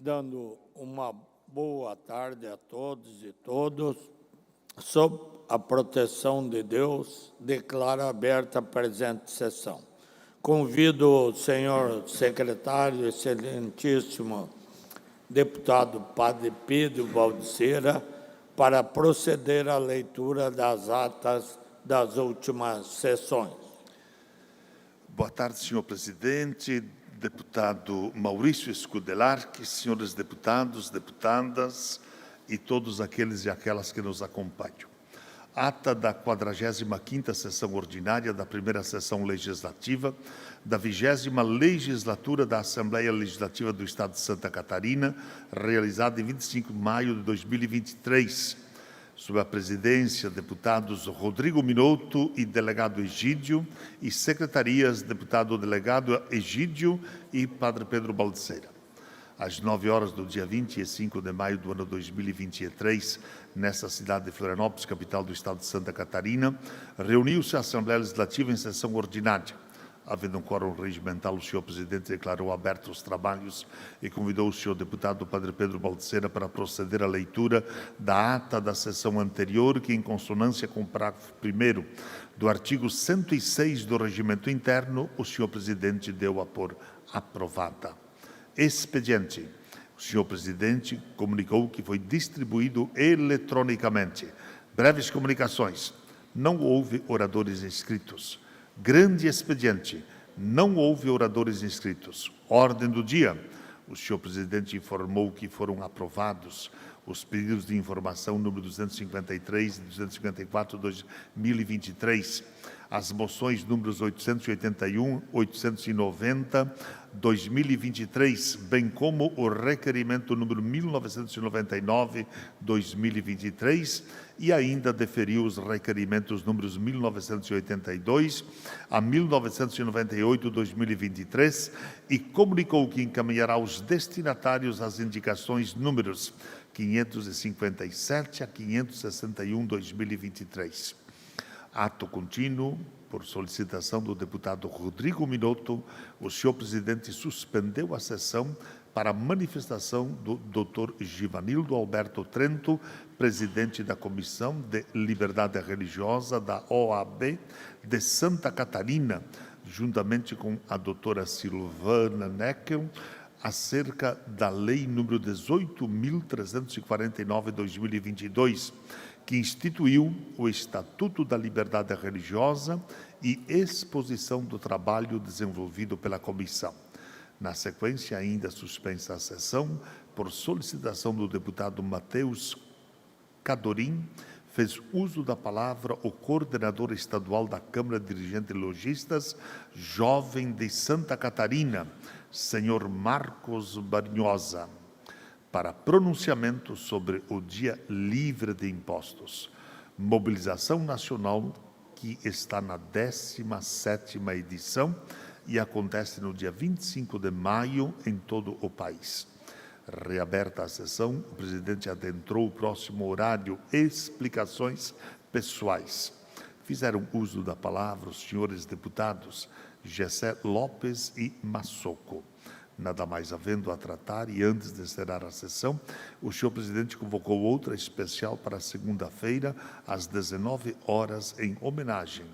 dando uma boa tarde a todos e todas. Sob a proteção de Deus, declaro aberta a presente sessão. Convido o senhor secretário, excelentíssimo deputado Padre Pedro Baldiceira, para proceder à leitura das atas das últimas sessões. Boa tarde, senhor presidente, deputado Maurício Scudelarchi, senhores deputados, deputadas e todos aqueles e aquelas que nos acompanham. Ata da 45ª sessão ordinária da primeira sessão legislativa da 20ª legislatura da Assembleia Legislativa do Estado de Santa Catarina, realizada em 25 de maio de 2023, sob a presidência deputados Rodrigo Minotto e delegado Egídio, e secretarias deputado delegado Egídio e Padre Pedro Baldiceira. Às 9 horas do dia 25 de maio do ano 2023, nessa cidade de Florianópolis, capital do Estado de Santa Catarina, reuniu-se a Assembleia Legislativa em sessão ordinária. Havendo um quórum regimental, o senhor presidente declarou abertos os trabalhos e convidou o senhor deputado Padre Pedro Baldiceira para proceder à leitura da ata da sessão anterior, que, em consonância com o parágrafo 1º do artigo 106 do Regimento Interno, o senhor presidente deu a por aprovada. Expediente. O senhor presidente comunicou que foi distribuído eletronicamente. Breves comunicações. Não houve oradores inscritos. Grande expediente. Não houve oradores inscritos. Ordem do dia. O senhor presidente informou que foram aprovados os pedidos de informação número 253 e 254, 2023, as moções números 881, 890, 2023, bem como o requerimento número 1999, 2023, e ainda deferiu os requerimentos números 1982 a 1998, 2023, e comunicou que encaminhará aos destinatários as indicações números 557 a 561, 2023. Ato contínuo, por solicitação do deputado Rodrigo Minotto, o senhor presidente suspendeu a sessão para manifestação do Dr. Givanildo Alberto Trento, presidente da Comissão de Liberdade Religiosa da OAB de Santa Catarina, juntamente com a doutora Silvana Neckel, acerca da Lei número 18.349/2022, que instituiu o Estatuto da Liberdade Religiosa e exposição do trabalho desenvolvido pela comissão. Na sequência, ainda suspensa a sessão, por solicitação do deputado Matheus Cadorim, fez uso da palavra o coordenador estadual da Câmara Dirigente de Lojistas Jovem de Santa Catarina, senhor Marcos Barnhosa, para pronunciamento sobre o Dia Livre de Impostos. Mobilização nacional que está na 17ª edição e acontece no dia 25 de maio em todo o país. Reaberta a sessão, o presidente adentrou o próximo horário. Explicações pessoais. Fizeram uso da palavra os senhores deputados Gessé Lopes e Massoco. Nada mais havendo a tratar, e antes de encerrar a sessão, o senhor presidente convocou outra especial para segunda-feira, às 19 horas, em homenagem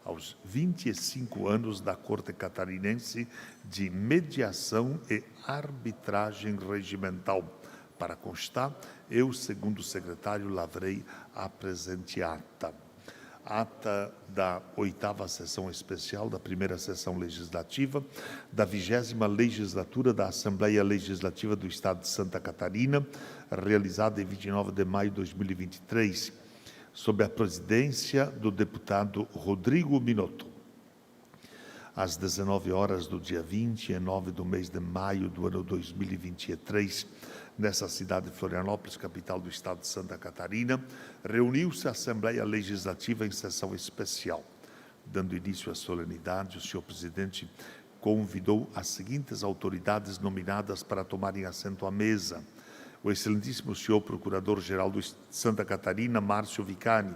aos 25 anos da Corte Catarinense de Mediação e Arbitragem Regimental. Para constar, eu, segundo o secretário, lavrei a presente ata. Ata da 8ª sessão especial da primeira sessão legislativa da 20ª legislatura da Assembleia Legislativa do Estado de Santa Catarina, realizada em 29 de maio de 2023, sob a presidência do deputado Rodrigo Minotto. Às 19 horas do dia 29 do mês de maio do ano 2023, nessa cidade de Florianópolis, capital do Estado de Santa Catarina, reuniu-se a Assembleia Legislativa em sessão especial. Dando início à solenidade, o senhor presidente convidou as seguintes autoridades nominadas para tomarem assento à mesa: o excelentíssimo senhor Procurador-Geral de Santa Catarina, Márcio Vicani,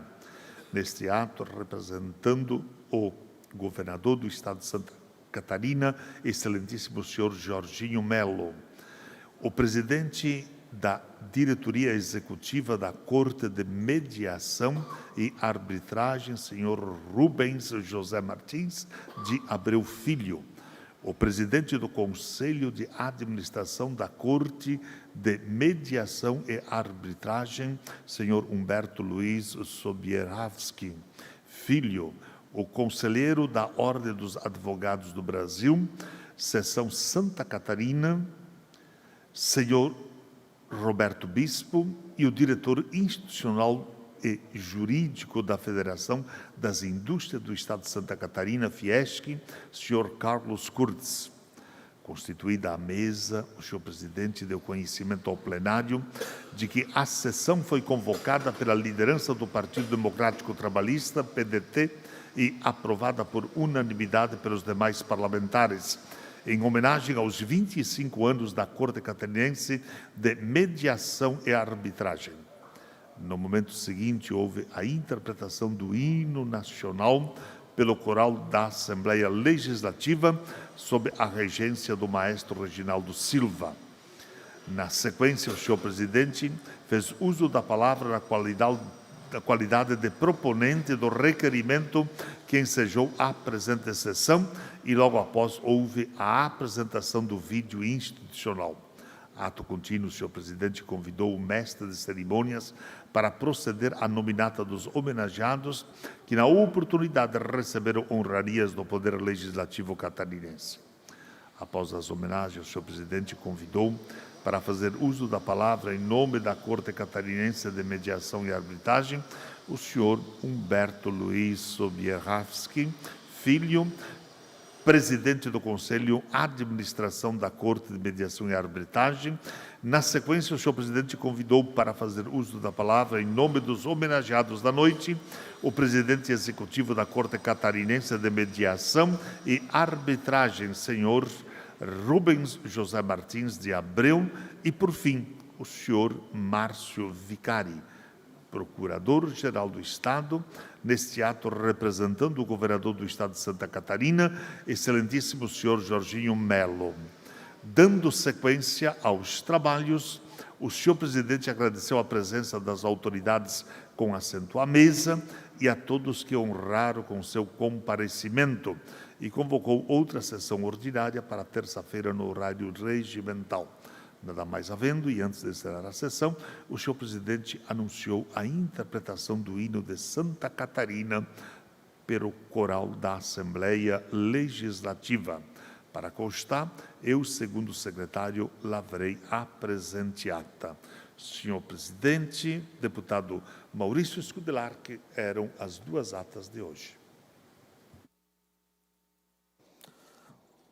neste ato, representando o governador do Estado de Santa Catarina, excelentíssimo senhor Jorginho Melo, O presidente da Diretoria Executiva da Corte de Mediação e Arbitragem, senhor Rubens José Martins de Abreu Filho. O presidente do Conselho de Administração da Corte de Mediação e Arbitragem, senhor Humberto Luiz Sobierawski Filho. O conselheiro da Ordem dos Advogados do Brasil, Seção Santa Catarina, senhor Roberto Bispo, e o diretor institucional e jurídico da Federação das Indústrias do Estado de Santa Catarina, Fiesc, senhor Carlos Kurtz. Constituída a mesa, o senhor presidente deu conhecimento ao plenário de que a sessão foi convocada pela liderança do Partido Democrático Trabalhista, PDT, e aprovada por unanimidade pelos demais parlamentares, em homenagem aos 25 anos da Corte Catarinense de Mediação e Arbitragem. No momento seguinte, houve a interpretação do hino nacional pelo coral da Assembleia Legislativa, sob a regência do maestro Reginaldo Silva. Na sequência, o senhor presidente fez uso da palavra na qualidade de proponente do requerimento que ensejou a presente sessão e logo após houve a apresentação do vídeo institucional. Ato contínuo, o senhor presidente convidou o mestre de cerimônias para proceder à nominata dos homenageados que na oportunidade receberam honrarias do Poder Legislativo catarinense. Após as homenagens, o senhor presidente convidou para fazer uso da palavra em nome da Corte Catarinense de Mediação e Arbitragem o senhor Humberto Luiz Sobierawski Filho, presidente do Conselho Administração da Corte de Mediação e Arbitragem. Na sequência, o senhor presidente convidou para fazer uso da palavra em nome dos homenageados da noite o presidente executivo da Corte Catarinense de Mediação e Arbitragem, senhor Rubens José Martins de Abreu, e, por fim, o senhor Márcio Vicari, procurador-geral do Estado, neste ato representando o governador do Estado de Santa Catarina, excelentíssimo senhor Jorginho Melo. Dando sequência aos trabalhos, o senhor presidente agradeceu a presença das autoridades com assento à mesa e a todos que honraram com seu comparecimento e convocou outra sessão ordinária para terça-feira no horário regimental. Nada mais havendo, e antes de encerrar a sessão, o senhor presidente anunciou a interpretação do hino de Santa Catarina pelo coral da Assembleia Legislativa. Para constar, eu, segundo o secretário, lavrei a presente ata. Senhor presidente, deputado Maurício Scudelar, que eram as duas atas de hoje.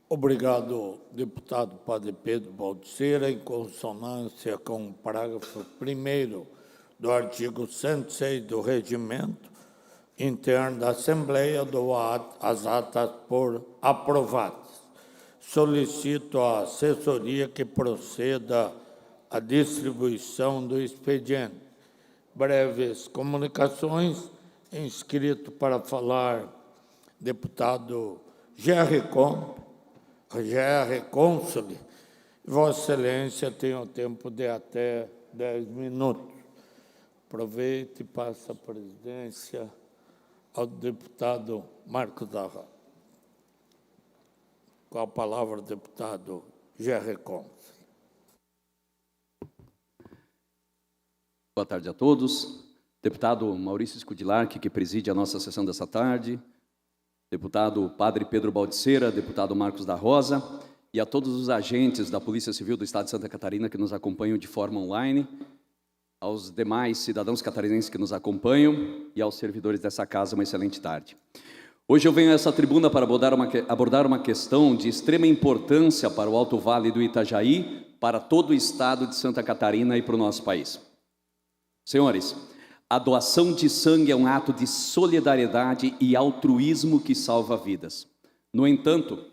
Obrigado, deputado Padre Pedro Baldiceira. Em consonância com o parágrafo 1º do artigo 106 do Regimento Interno da Assembleia, dou as atas por aprovadas. Solicito à assessoria que proceda à distribuição do expediente. Breves comunicações. Inscrito para falar, deputado Gerry Consoli. Vossa Excelência tem o tempo de até 10 minutos. Aproveite e passe a presidência ao deputado Marcos da Rosa. Com a palavra, deputado Gerry Consoli. Boa tarde a todos. Deputado Maurício Scudelar, que preside a nossa sessão dessa tarde. Deputado Padre Pedro Baldiceira, deputado Marcos da Rosa, e a todos os agentes da Polícia Civil do Estado de Santa Catarina que nos acompanham de forma online, aos demais cidadãos catarinenses que nos acompanham e aos servidores dessa casa, uma excelente tarde. Hoje eu venho a essa tribuna para abordar uma questão de extrema importância para o Alto Vale do Itajaí, para todo o Estado de Santa Catarina e para o nosso país. Senhores, a doação de sangue é um ato de solidariedade e altruísmo que salva vidas. No entanto,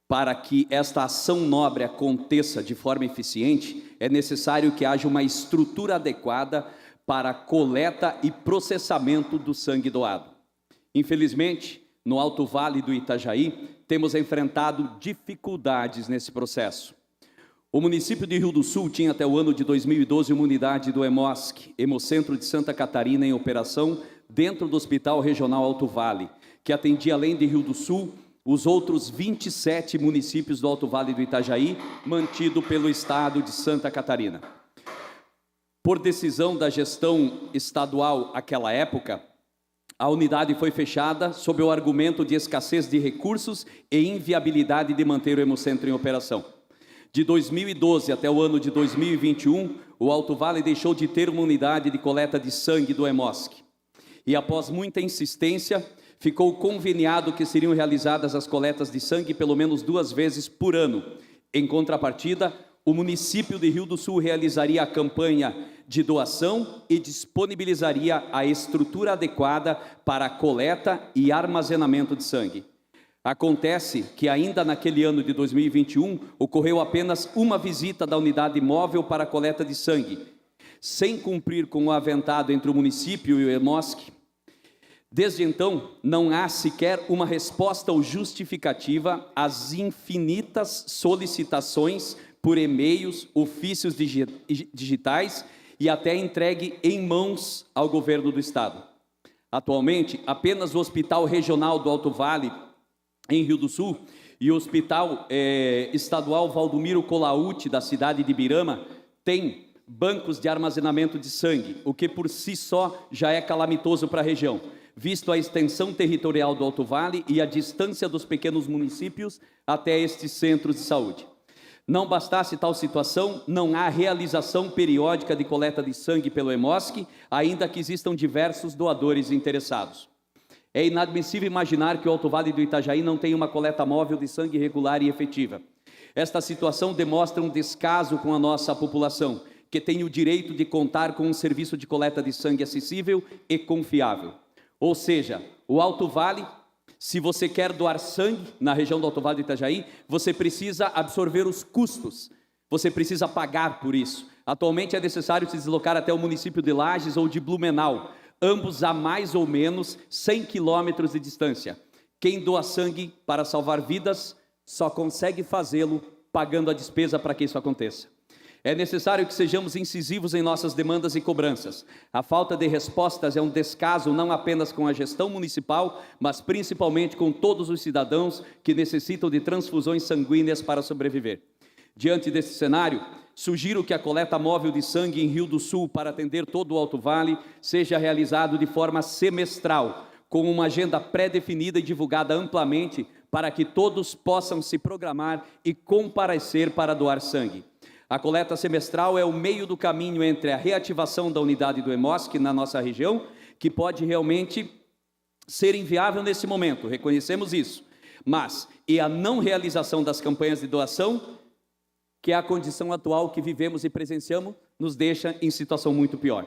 para que esta ação nobre aconteça de forma eficiente, é necessário que haja uma estrutura adequada para a coleta e processamento do sangue doado. Infelizmente, no Alto Vale do Itajaí, temos enfrentado dificuldades nesse processo. O município de Rio do Sul tinha até o ano de 2012 uma unidade do EMOSC, Hemocentro de Santa Catarina, em operação dentro do Hospital Regional Alto Vale, que atendia, além de Rio do Sul, os outros 27 municípios do Alto Vale do Itajaí, mantido pelo Estado de Santa Catarina. Por decisão da gestão estadual àquela época, a unidade foi fechada sob o argumento de escassez de recursos e inviabilidade de manter o Hemocentro em operação. De 2012 até o ano de 2021, o Alto Vale deixou de ter uma unidade de coleta de sangue do EMOSC. E após muita insistência, ficou conveniado que seriam realizadas as coletas de sangue pelo menos 2 vezes por ano. Em contrapartida, o município de Rio do Sul realizaria a campanha de doação e disponibilizaria a estrutura adequada para a coleta e armazenamento de sangue. Acontece que ainda naquele ano de 2021, ocorreu apenas uma visita da unidade móvel para a coleta de sangue, sem cumprir com o aventado entre o município e o EMOSC. Desde então, não há sequer uma resposta ou justificativa às infinitas solicitações por e-mails, ofícios digitais e até entregue em mãos ao governo do Estado. Atualmente, apenas o Hospital Regional do Alto Vale, em Rio do Sul, e o Hospital Estadual Valdomiro Colautti, da cidade de Ibirama, tem bancos de armazenamento de sangue, o que por si só já é calamitoso para a região, visto a extensão territorial do Alto Vale e a distância dos pequenos municípios até estes centros de saúde. Não bastasse tal situação, não há realização periódica de coleta de sangue pelo EMOSC, ainda que existam diversos doadores interessados. É inadmissível imaginar que o Alto Vale do Itajaí não tenha uma coleta móvel de sangue regular e efetiva. Esta situação demonstra um descaso com a nossa população, que tem o direito de contar com um serviço de coleta de sangue acessível e confiável. Ou seja, o Alto Vale, se você quer doar sangue na região do Alto Vale do Itajaí, você precisa absorver os custos, você precisa pagar por isso. Atualmente é necessário se deslocar até o município de Lages ou de Blumenau, ambos a mais ou menos 100 quilômetros de distância. Quem doa sangue para salvar vidas só consegue fazê-lo pagando a despesa para que isso aconteça. É necessário que sejamos incisivos em nossas demandas e cobranças. A falta de respostas é um descaso não apenas com a gestão municipal, mas principalmente com todos os cidadãos que necessitam de transfusões sanguíneas para sobreviver. Diante desse cenário, sugiro que a coleta móvel de sangue em Rio do Sul para atender todo o Alto Vale seja realizado de forma semestral, com uma agenda pré-definida e divulgada amplamente para que todos possam se programar e comparecer para doar sangue. A coleta semestral é o meio do caminho entre a reativação da unidade do EMOSC na nossa região, que pode realmente ser inviável nesse momento, reconhecemos isso, mas e a não realização das campanhas de doação, que é a condição atual que vivemos e presenciamos, nos deixa em situação muito pior.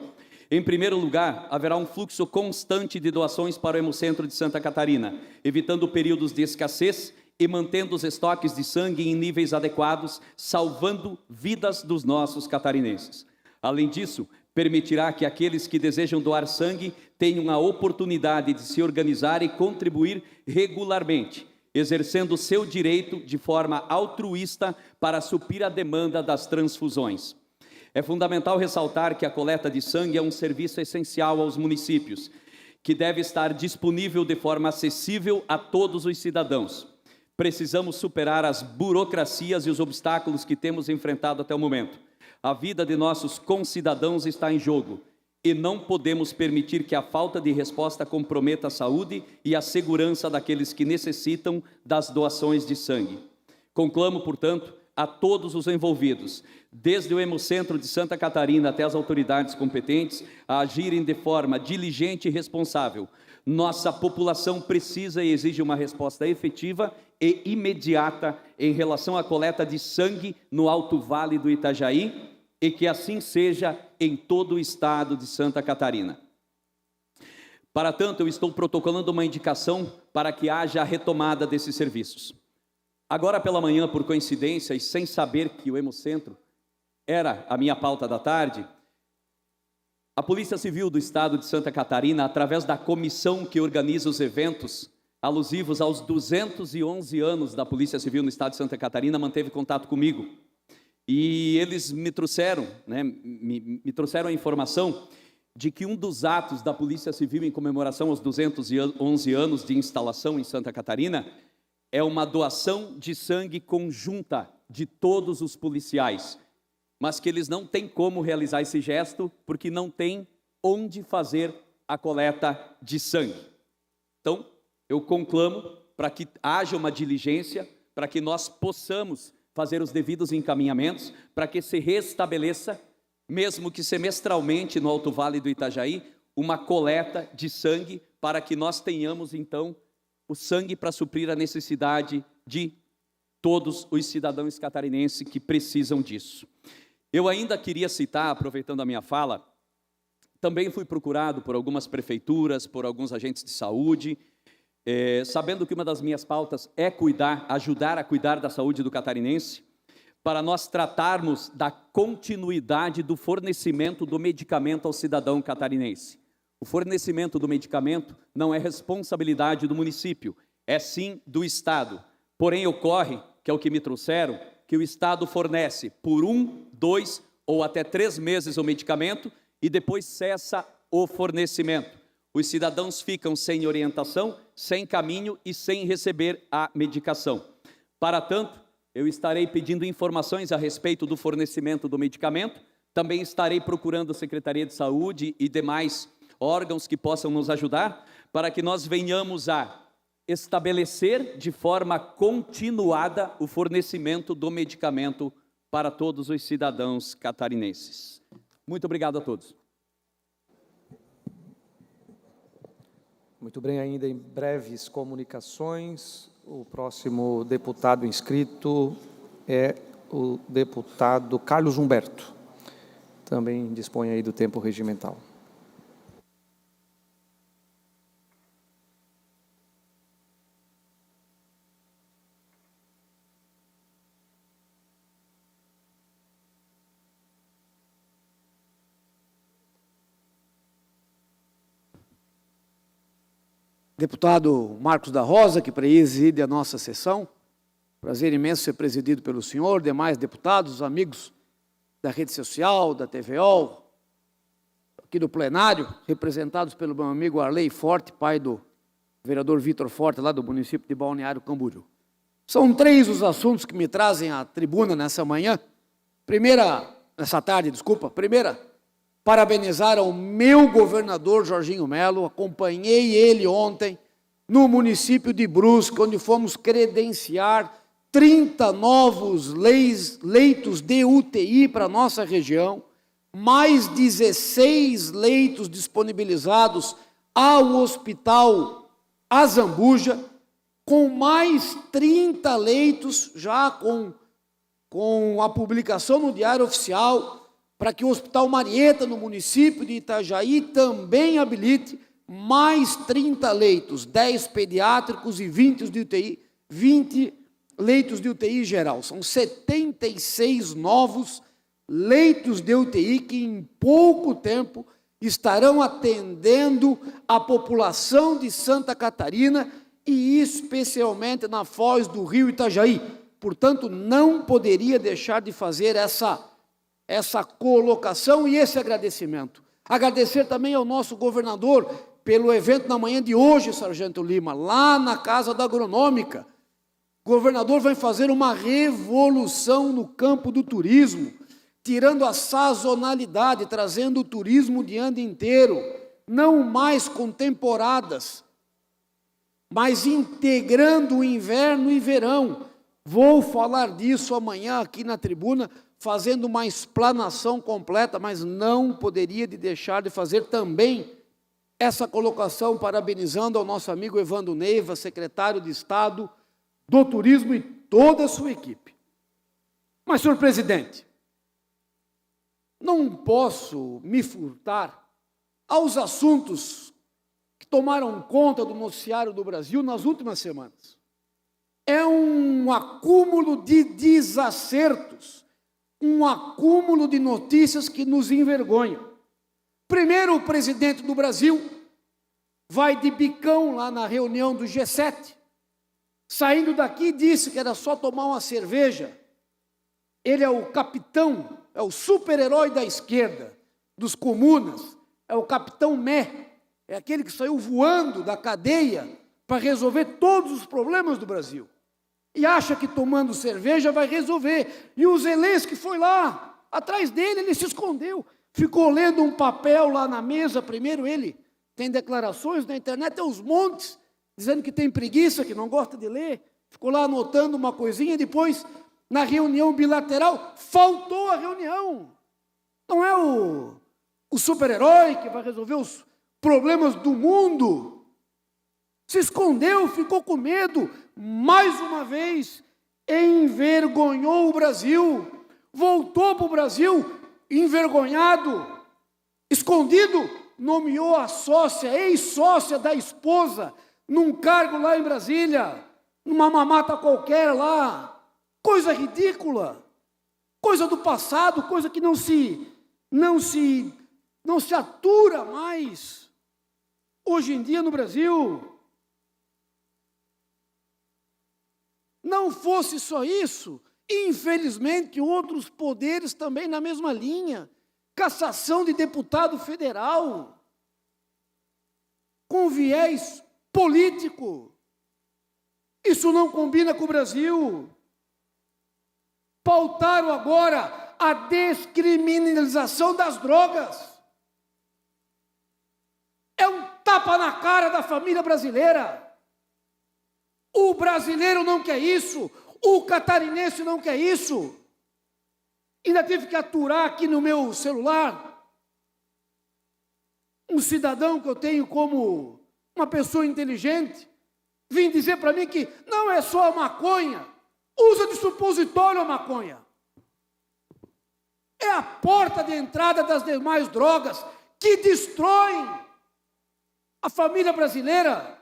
Em primeiro lugar, haverá um fluxo constante de doações para o Hemocentro de Santa Catarina, evitando períodos de escassez e mantendo os estoques de sangue em níveis adequados, salvando vidas dos nossos catarinenses. Além disso, permitirá que aqueles que desejam doar sangue tenham a oportunidade de se organizar e contribuir regularmente, exercendo seu direito de forma altruísta para suprir a demanda das transfusões. É fundamental ressaltar que a coleta de sangue é um serviço essencial aos municípios, que deve estar disponível de forma acessível a todos os cidadãos. Precisamos superar as burocracias e os obstáculos que temos enfrentado até o momento. A vida de nossos concidadãos está em jogo e não podemos permitir que a falta de resposta comprometa a saúde e a segurança daqueles que necessitam das doações de sangue. Conclamo, portanto, a todos os envolvidos, desde o Hemocentro de Santa Catarina até as autoridades competentes, a agirem de forma diligente e responsável. Nossa população precisa e exige uma resposta efetiva e imediata em relação à coleta de sangue no Alto Vale do Itajaí e que assim seja em todo o estado de Santa Catarina. Para tanto, eu estou protocolando uma indicação para que haja a retomada desses serviços. Agora pela manhã, por coincidência e sem saber que o Hemocentro era a minha pauta da tarde, a Polícia Civil do Estado de Santa Catarina, através da comissão que organiza os eventos alusivos aos 211 anos da Polícia Civil no Estado de Santa Catarina, manteve contato comigo e eles me trouxeram, né, me trouxeram a informação de que um dos atos da Polícia Civil em comemoração aos 211 anos de instalação em Santa Catarina é uma doação de sangue conjunta de todos os policiais, mas que eles não têm como realizar esse gesto porque não tem onde fazer a coleta de sangue. Então, eu conclamo para que haja uma diligência, para que nós possamos fazer os devidos encaminhamentos, para que se restabeleça, mesmo que semestralmente no Alto Vale do Itajaí, uma coleta de sangue, para que nós tenhamos, então, o sangue para suprir a necessidade de todos os cidadãos catarinenses que precisam disso. Eu ainda queria citar, aproveitando a minha fala, também fui procurado por algumas prefeituras, por alguns agentes de saúde, sabendo que uma das minhas pautas é ajudar a cuidar da saúde do catarinense, para nós tratarmos da continuidade do fornecimento do medicamento ao cidadão catarinense. O fornecimento do medicamento não é responsabilidade do município, é sim do Estado. Porém, ocorre, que é o que me trouxeram, que o Estado fornece por 1, 2 ou até 3 meses o medicamento e depois cessa o fornecimento. Os cidadãos ficam sem orientação, sem caminho e sem receber a medicação. Para tanto, eu estarei pedindo informações a respeito do fornecimento do medicamento, também estarei procurando a Secretaria de Saúde e demais órgãos que possam nos ajudar, para que nós venhamos a estabelecer de forma continuada o fornecimento do medicamento para todos os cidadãos catarinenses. Muito obrigado a todos. Muito bem, ainda em breves comunicações, o próximo deputado inscrito é o deputado Carlos Humberto. Também dispõe aí do tempo regimental. Deputado Marcos da Rosa, que preside a nossa sessão. Prazer imenso ser presidido pelo senhor, demais deputados, amigos da rede social, da TVO, aqui do plenário, representados pelo meu amigo Arley Forte, pai do vereador Vitor Forte, lá do município de Balneário Camboriú. São 3 os assuntos que me trazem à tribuna nessa manhã. Nessa tarde, Primeira, parabenizar ao meu governador Jorginho Melo, acompanhei ele ontem no município de Brusque, onde fomos credenciar 30 novos leitos de UTI para a nossa região, mais 16 leitos disponibilizados ao Hospital Azambuja, com mais 30 leitos já com a publicação no Diário Oficial, para que o Hospital Marieta, no município de Itajaí, também habilite mais 30 leitos, 10 pediátricos e 20 leitos de UTI geral. São 76 novos leitos de UTI que em pouco tempo estarão atendendo a população de Santa Catarina e especialmente na foz do rio Itajaí. Portanto, não poderia deixar de fazer essa colocação e esse agradecimento. Agradecer também ao nosso governador pelo evento na manhã de hoje, Sargento Lima, lá na Casa da Agronômica. O governador vai fazer uma revolução no campo do turismo, tirando a sazonalidade, trazendo o turismo de ano inteiro, não mais com temporadas, mas integrando o inverno e verão. Vou falar disso amanhã aqui na tribuna, fazendo uma explanação completa, mas não poderia deixar de fazer também essa colocação, parabenizando ao nosso amigo Evandro Neiva, secretário de Estado do Turismo e toda a sua equipe. Mas, senhor presidente, não posso me furtar aos assuntos que tomaram conta do noticiário do Brasil nas últimas semanas. É um acúmulo de desacertos, um acúmulo de notícias que nos envergonham. Primeiro, o presidente do Brasil vai de bicão lá na reunião do G7. Saindo daqui, disse que era só tomar uma cerveja. Ele é o capitão, é o super-herói da esquerda, dos comunas, é o capitão Mé, é aquele que saiu voando da cadeia para resolver todos os problemas do Brasil. E acha que tomando cerveja vai resolver. E o Zelensky foi lá, atrás dele, ele se escondeu. Ficou lendo um papel lá na mesa, primeiro ele tem declarações na internet, aos montes, dizendo que tem preguiça, que não gosta de ler. Ficou lá anotando uma coisinha, depois, na reunião bilateral, faltou a reunião. Não é o super-herói que vai resolver os problemas do mundo. Se escondeu, ficou com medo, mais uma vez, envergonhou o Brasil, voltou para o Brasil envergonhado, escondido, nomeou a sócia, ex-sócia da esposa, num cargo lá em Brasília, numa mamata qualquer lá, coisa ridícula, coisa do passado, coisa que não se atura mais, hoje em dia no Brasil. Não fosse só isso, infelizmente, outros poderes também na mesma linha. Cassação de deputado federal, com viés político. Isso não combina com o Brasil. Pautaram agora a descriminalização das drogas. É um tapa na cara da família brasileira. O brasileiro não quer isso, o catarinense não quer isso. Ainda tive que aturar aqui no meu celular um cidadão que eu tenho como uma pessoa inteligente, vim dizer para mim que não é só a maconha, usa de supositório a maconha. É a porta de entrada das demais drogas que destroem a família brasileira.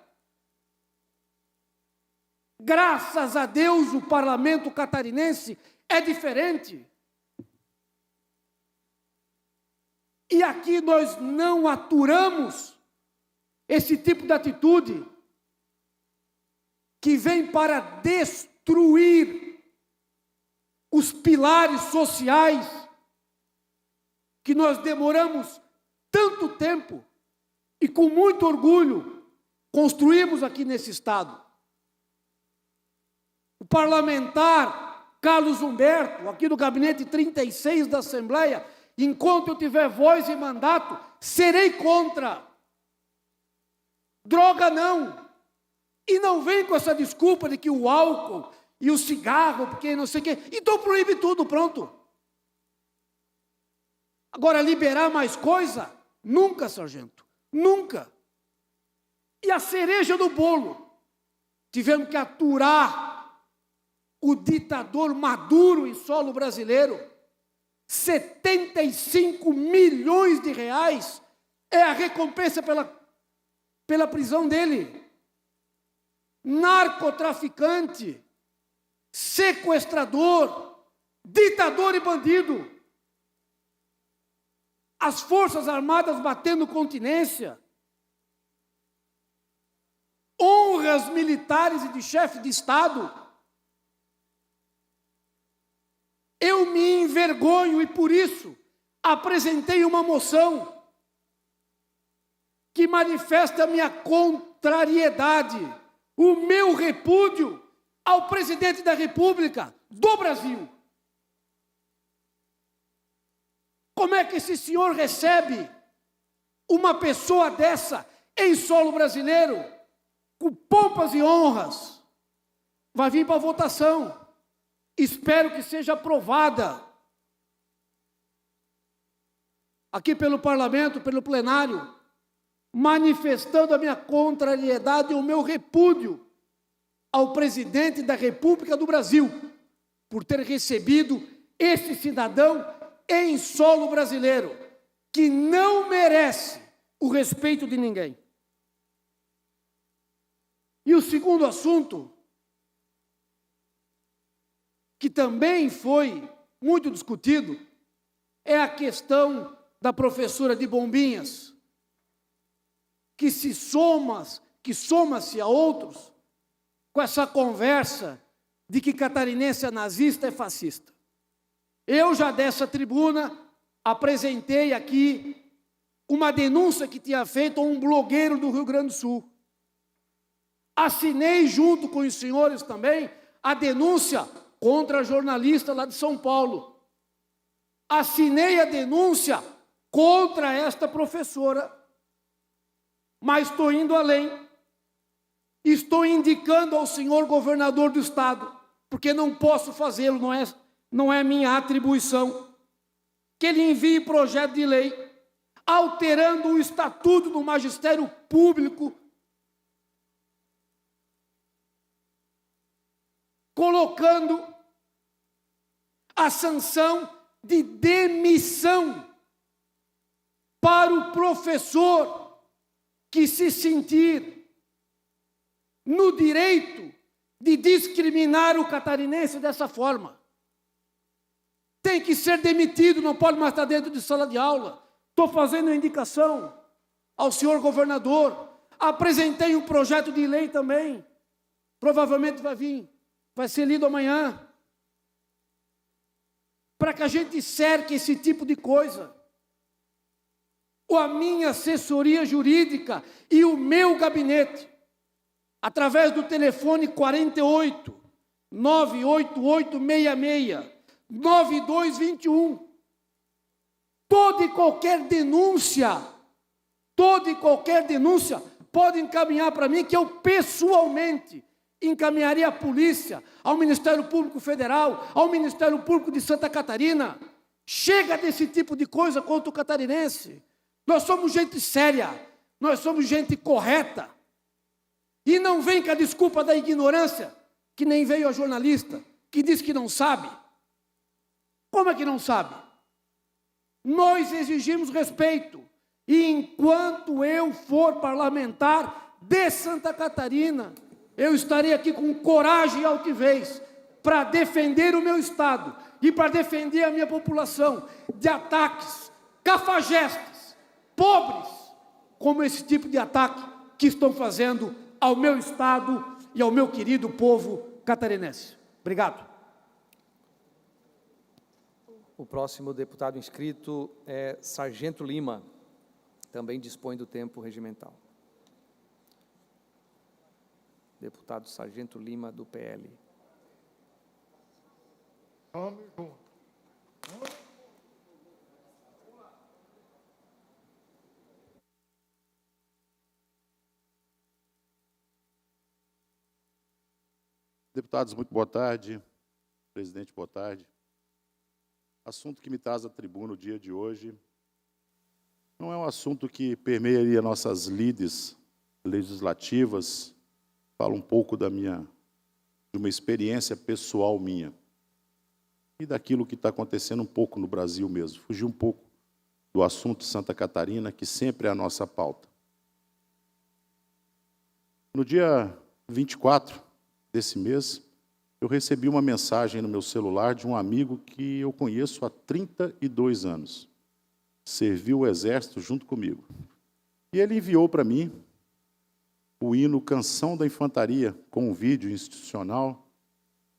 Graças a Deus, o parlamento catarinense é diferente. E aqui nós não aturamos esse tipo de atitude que vem para destruir os pilares sociais que nós demoramos tanto tempo e com muito orgulho construímos aqui nesse Estado. O parlamentar Carlos Humberto, aqui do gabinete 36 da Assembleia, enquanto eu tiver voz e mandato, serei contra. Droga não. E não vem com essa desculpa de que o álcool e o cigarro, porque não sei o quê. Então proíbe tudo, pronto. Agora, liberar mais coisa? Nunca, sargento. Nunca. E a cereja do bolo? Tivemos que aturar o ditador Maduro em solo brasileiro. 75 milhões de reais é a recompensa pela prisão dele. Narcotraficante, sequestrador, ditador e bandido. As Forças Armadas batendo continência. Honras militares e de chefe de Estado. Eu me envergonho e, por isso, apresentei uma moção que manifesta a minha contrariedade, o meu repúdio ao presidente da República do Brasil. Como é que esse senhor recebe uma pessoa dessa em solo brasileiro, com pompas e honras? Vai vir para votação. Espero que seja aprovada aqui pelo parlamento, pelo plenário, manifestando a minha contrariedade e o meu repúdio ao presidente da República do Brasil por ter recebido esse cidadão em solo brasileiro, que não merece o respeito de ninguém. E o segundo assunto, que também foi muito discutido, é a questão da professora de Bombinhas, que soma-se a outros com essa conversa de que catarinense é nazista, é fascista. Eu já dessa tribuna apresentei aqui uma denúncia que tinha feito um blogueiro do Rio Grande do Sul. Assinei junto com os senhores também a denúncia contra a jornalista lá de São Paulo. Assinei a denúncia contra esta professora, mas estou indo além. Estou indicando ao senhor governador do estado, porque não posso fazê-lo, não é minha atribuição, que ele envie projeto de lei alterando o estatuto do magistério público, colocando a sanção de demissão para o professor que se sentir no direito de discriminar o catarinense dessa forma. Tem que ser demitido, não pode mais estar dentro de sala de aula. Estou fazendo a indicação ao senhor governador. Apresentei um projeto de lei também. Provavelmente vai vir, vai ser lido amanhã. Para que a gente cerque esse tipo de coisa. A minha assessoria jurídica e o meu gabinete, através do telefone 48 98866 9221. Toda e qualquer denúncia pode encaminhar para mim, que eu pessoalmente encaminharia à polícia, ao Ministério Público Federal, ao Ministério Público de Santa Catarina. Chega desse tipo de coisa contra o catarinense. Nós somos gente séria, nós somos gente correta. E não vem com a desculpa da ignorância, que nem veio a jornalista, que diz que não sabe. Como é que não sabe? Nós exigimos respeito. E enquanto eu for parlamentar de Santa Catarina, eu estarei aqui com coragem e altivez para defender o meu estado e para defender a minha população de ataques cafajestes, pobres, como esse tipo de ataque que estão fazendo ao meu estado e ao meu querido povo catarinense. Obrigado. O próximo deputado inscrito é Sargento Lima, também dispõe do tempo regimental. Deputado Sargento Lima, do PL. Deputados, muito boa tarde. Presidente, boa tarde. Assunto que me traz à tribuna o dia de hoje não é um assunto que permearia nossas lides legislativas. Falo um pouco de uma experiência pessoal minha e daquilo que está acontecendo um pouco no Brasil mesmo. Fugir um pouco do assunto de Santa Catarina, que sempre é a nossa pauta. No dia 24 desse mês, eu recebi uma mensagem no meu celular de um amigo que eu conheço há 32 anos. Serviu o Exército junto comigo. E ele enviou para mim o hino Canção da Infantaria, com um vídeo institucional,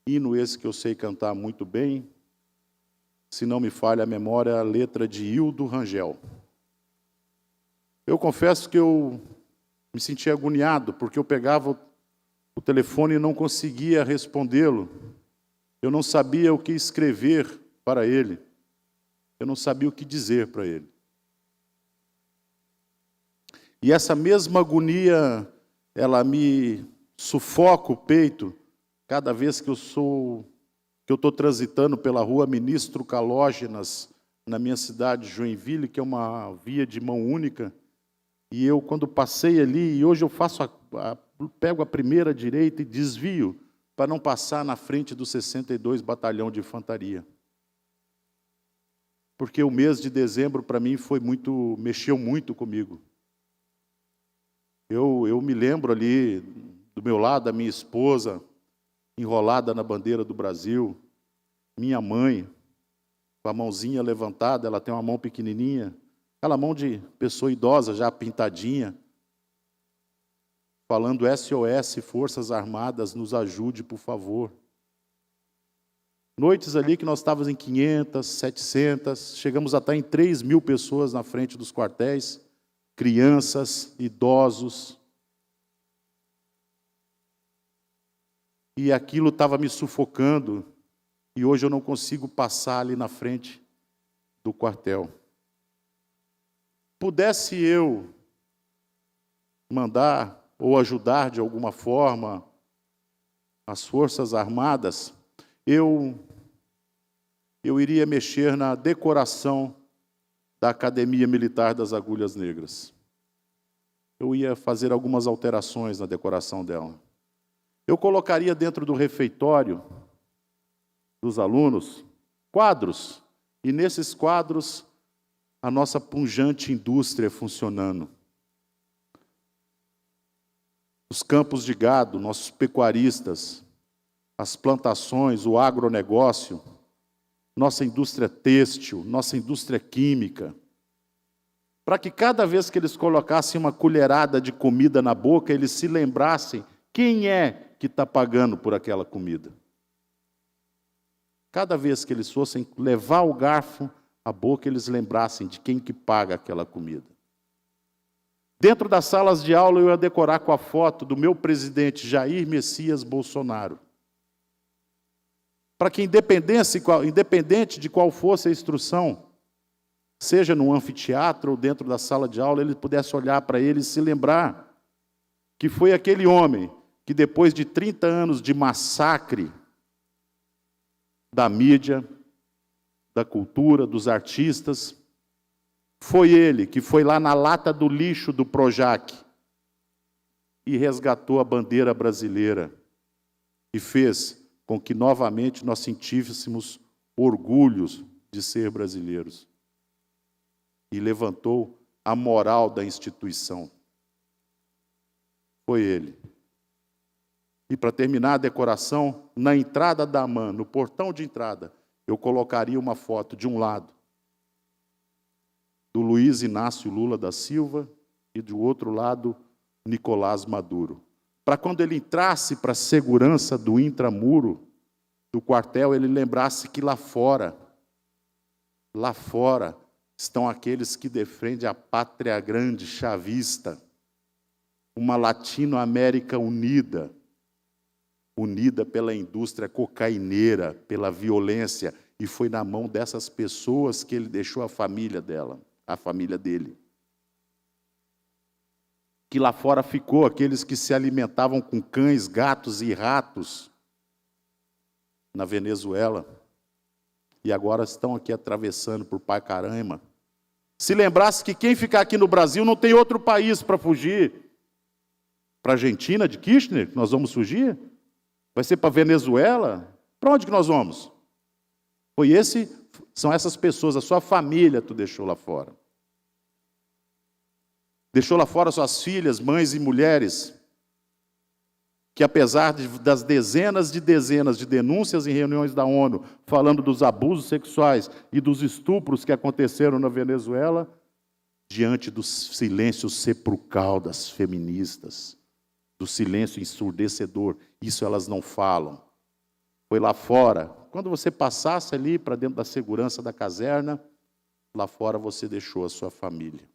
hino esse que eu sei cantar muito bem, se não me falha a memória, a letra de Hildo Rangel. Eu confesso que eu me sentia agoniado, porque eu pegava o telefone e não conseguia respondê-lo. Eu não sabia o que escrever para ele. Eu não sabia o que dizer para ele. E essa mesma agonia, ela me sufoca o peito cada vez que eu estou transitando pela rua Ministro Calógenas, na minha cidade, Joinville, que é uma via de mão única. E eu, quando passei ali, e hoje eu pego a primeira direita e desvio para não passar na frente do 62 Batalhão de Infantaria. Porque o mês de dezembro, para mim, mexeu muito comigo. Eu me lembro ali, do meu lado, a minha esposa, enrolada na bandeira do Brasil, minha mãe, com a mãozinha levantada, ela tem uma mão pequenininha, aquela mão de pessoa idosa, já pintadinha, falando SOS, Forças Armadas, nos ajude, por favor. Noites ali que nós estávamos em 500, 700, chegamos a estar em 3.000 pessoas na frente dos quartéis, crianças, idosos. E aquilo estava me sufocando, e hoje eu não consigo passar ali na frente do quartel. Pudesse eu mandar ou ajudar de alguma forma as Forças Armadas, eu iria mexer na decoração da Academia Militar das Agulhas Negras. Eu ia fazer algumas alterações na decoração dela. Eu colocaria dentro do refeitório dos alunos quadros, e nesses quadros a nossa pujante indústria funcionando. Os campos de gado, nossos pecuaristas, as plantações, o agronegócio, nossa indústria têxtil, nossa indústria química, para que cada vez que eles colocassem uma colherada de comida na boca, eles se lembrassem quem é que está pagando por aquela comida. Cada vez que eles fossem levar o garfo à boca, eles lembrassem de quem que paga aquela comida. Dentro das salas de aula, eu ia decorar com a foto do meu presidente, Jair Messias Bolsonaro. Para que, independente de qual fosse a instrução, seja no anfiteatro ou dentro da sala de aula, ele pudesse olhar para ele e se lembrar que foi aquele homem que, depois de 30 anos de massacre da mídia, da cultura, dos artistas, foi ele que foi lá na lata do lixo do Projac e resgatou a bandeira brasileira e fez com que novamente nós sentíssemos orgulho de ser brasileiros. E levantou a moral da instituição. Foi ele. E para terminar a decoração, na entrada da AMAN, no portão de entrada, eu colocaria uma foto de um lado do Luiz Inácio Lula da Silva e do outro lado, Nicolás Maduro. Para quando ele entrasse para a segurança do intramuro do quartel, ele lembrasse que lá fora estão aqueles que defendem a pátria grande chavista, uma Latino-América unida pela indústria cocaineira, pela violência, e foi na mão dessas pessoas que ele deixou a família dele. Que lá fora ficou aqueles que se alimentavam com cães, gatos e ratos na Venezuela, e agora estão aqui atravessando por Pacaraima. Se lembrasse que quem ficar aqui no Brasil não tem outro país para fugir. Para a Argentina, de Kirchner, nós vamos fugir? Vai ser para a Venezuela? Para onde que nós vamos? São essas pessoas, a sua família tu deixou lá fora. Deixou lá fora suas filhas, mães e mulheres, que apesar das dezenas de denúncias em reuniões da ONU, falando dos abusos sexuais e dos estupros que aconteceram na Venezuela, diante do silêncio sepulcral das feministas, do silêncio ensurdecedor, isso elas não falam. Foi lá fora, quando você passasse ali para dentro da segurança da caserna, lá fora você deixou a sua família.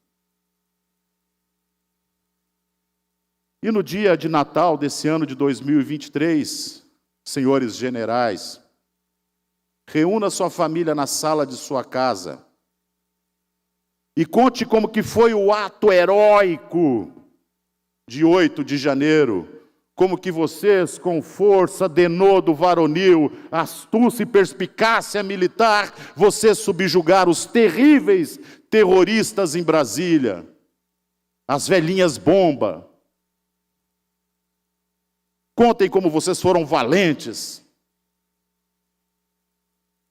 E no dia de Natal desse ano de 2023, senhores generais, reúna sua família na sala de sua casa e conte como que foi o ato heróico de 8 de janeiro, como que vocês, com força, denodo varonil, astúcia e perspicácia militar, vocês subjugaram os terríveis terroristas em Brasília, as velhinhas bomba. Contem como vocês foram valentes.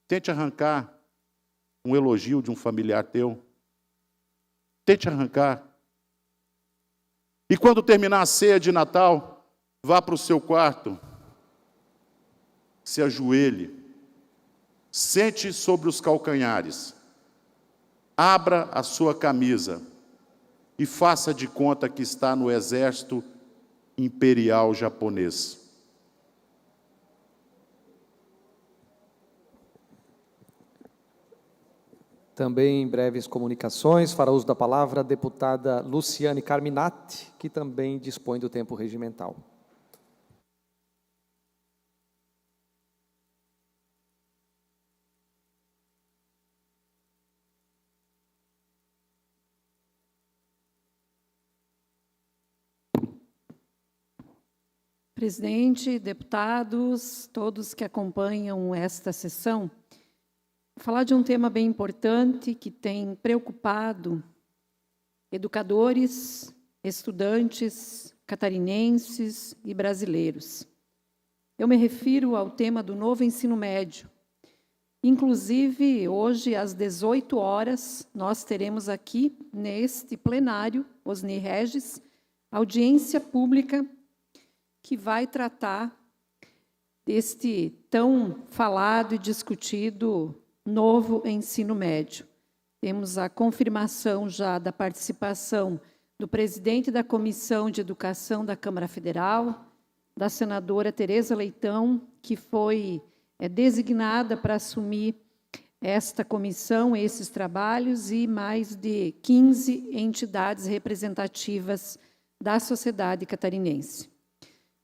Tente arrancar um elogio de um familiar teu. Tente arrancar. E quando terminar a ceia de Natal, vá para o seu quarto, se ajoelhe, sente sobre os calcanhares, abra a sua camisa e faça de conta que está no exército imperial japonês. Também em breves comunicações, fará uso da palavra a deputada Luciane Carminati, que também dispõe do tempo regimental. Presidente, deputados, todos que acompanham esta sessão, vou falar de um tema bem importante que tem preocupado educadores, estudantes, catarinenses e brasileiros. Eu me refiro ao tema do novo ensino médio. Inclusive, hoje, às 18 horas, nós teremos aqui, neste plenário, Osni Regis, audiência pública que vai tratar deste tão falado e discutido novo ensino médio. Temos a confirmação já da participação do presidente da Comissão de Educação da Câmara Federal, da senadora Tereza Leitão, que foi designada para assumir esta comissão, esses trabalhos, e mais de 15 entidades representativas da sociedade catarinense.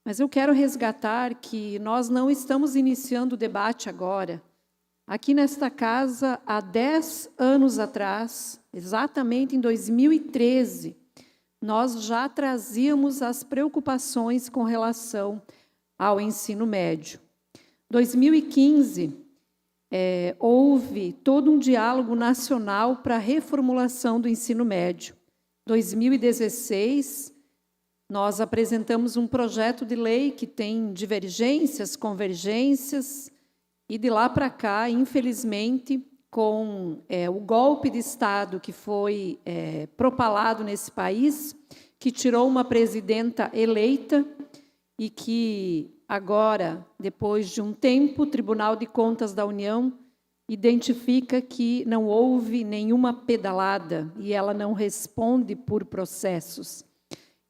Mas eu quero resgatar que nós não estamos iniciando o debate agora. Aqui nesta casa, há 10 anos atrás, exatamente em 2013, nós já trazíamos as preocupações com relação ao ensino médio. Em 2015, houve todo um diálogo nacional para a reformulação do ensino médio. Em 2016, nós apresentamos um projeto de lei que tem divergências, convergências, e de lá para cá, infelizmente, com o golpe de Estado que foi propalado nesse país, que tirou uma presidenta eleita e que agora, depois de um tempo, o Tribunal de Contas da União identifica que não houve nenhuma pedalada e ela não responde por processos.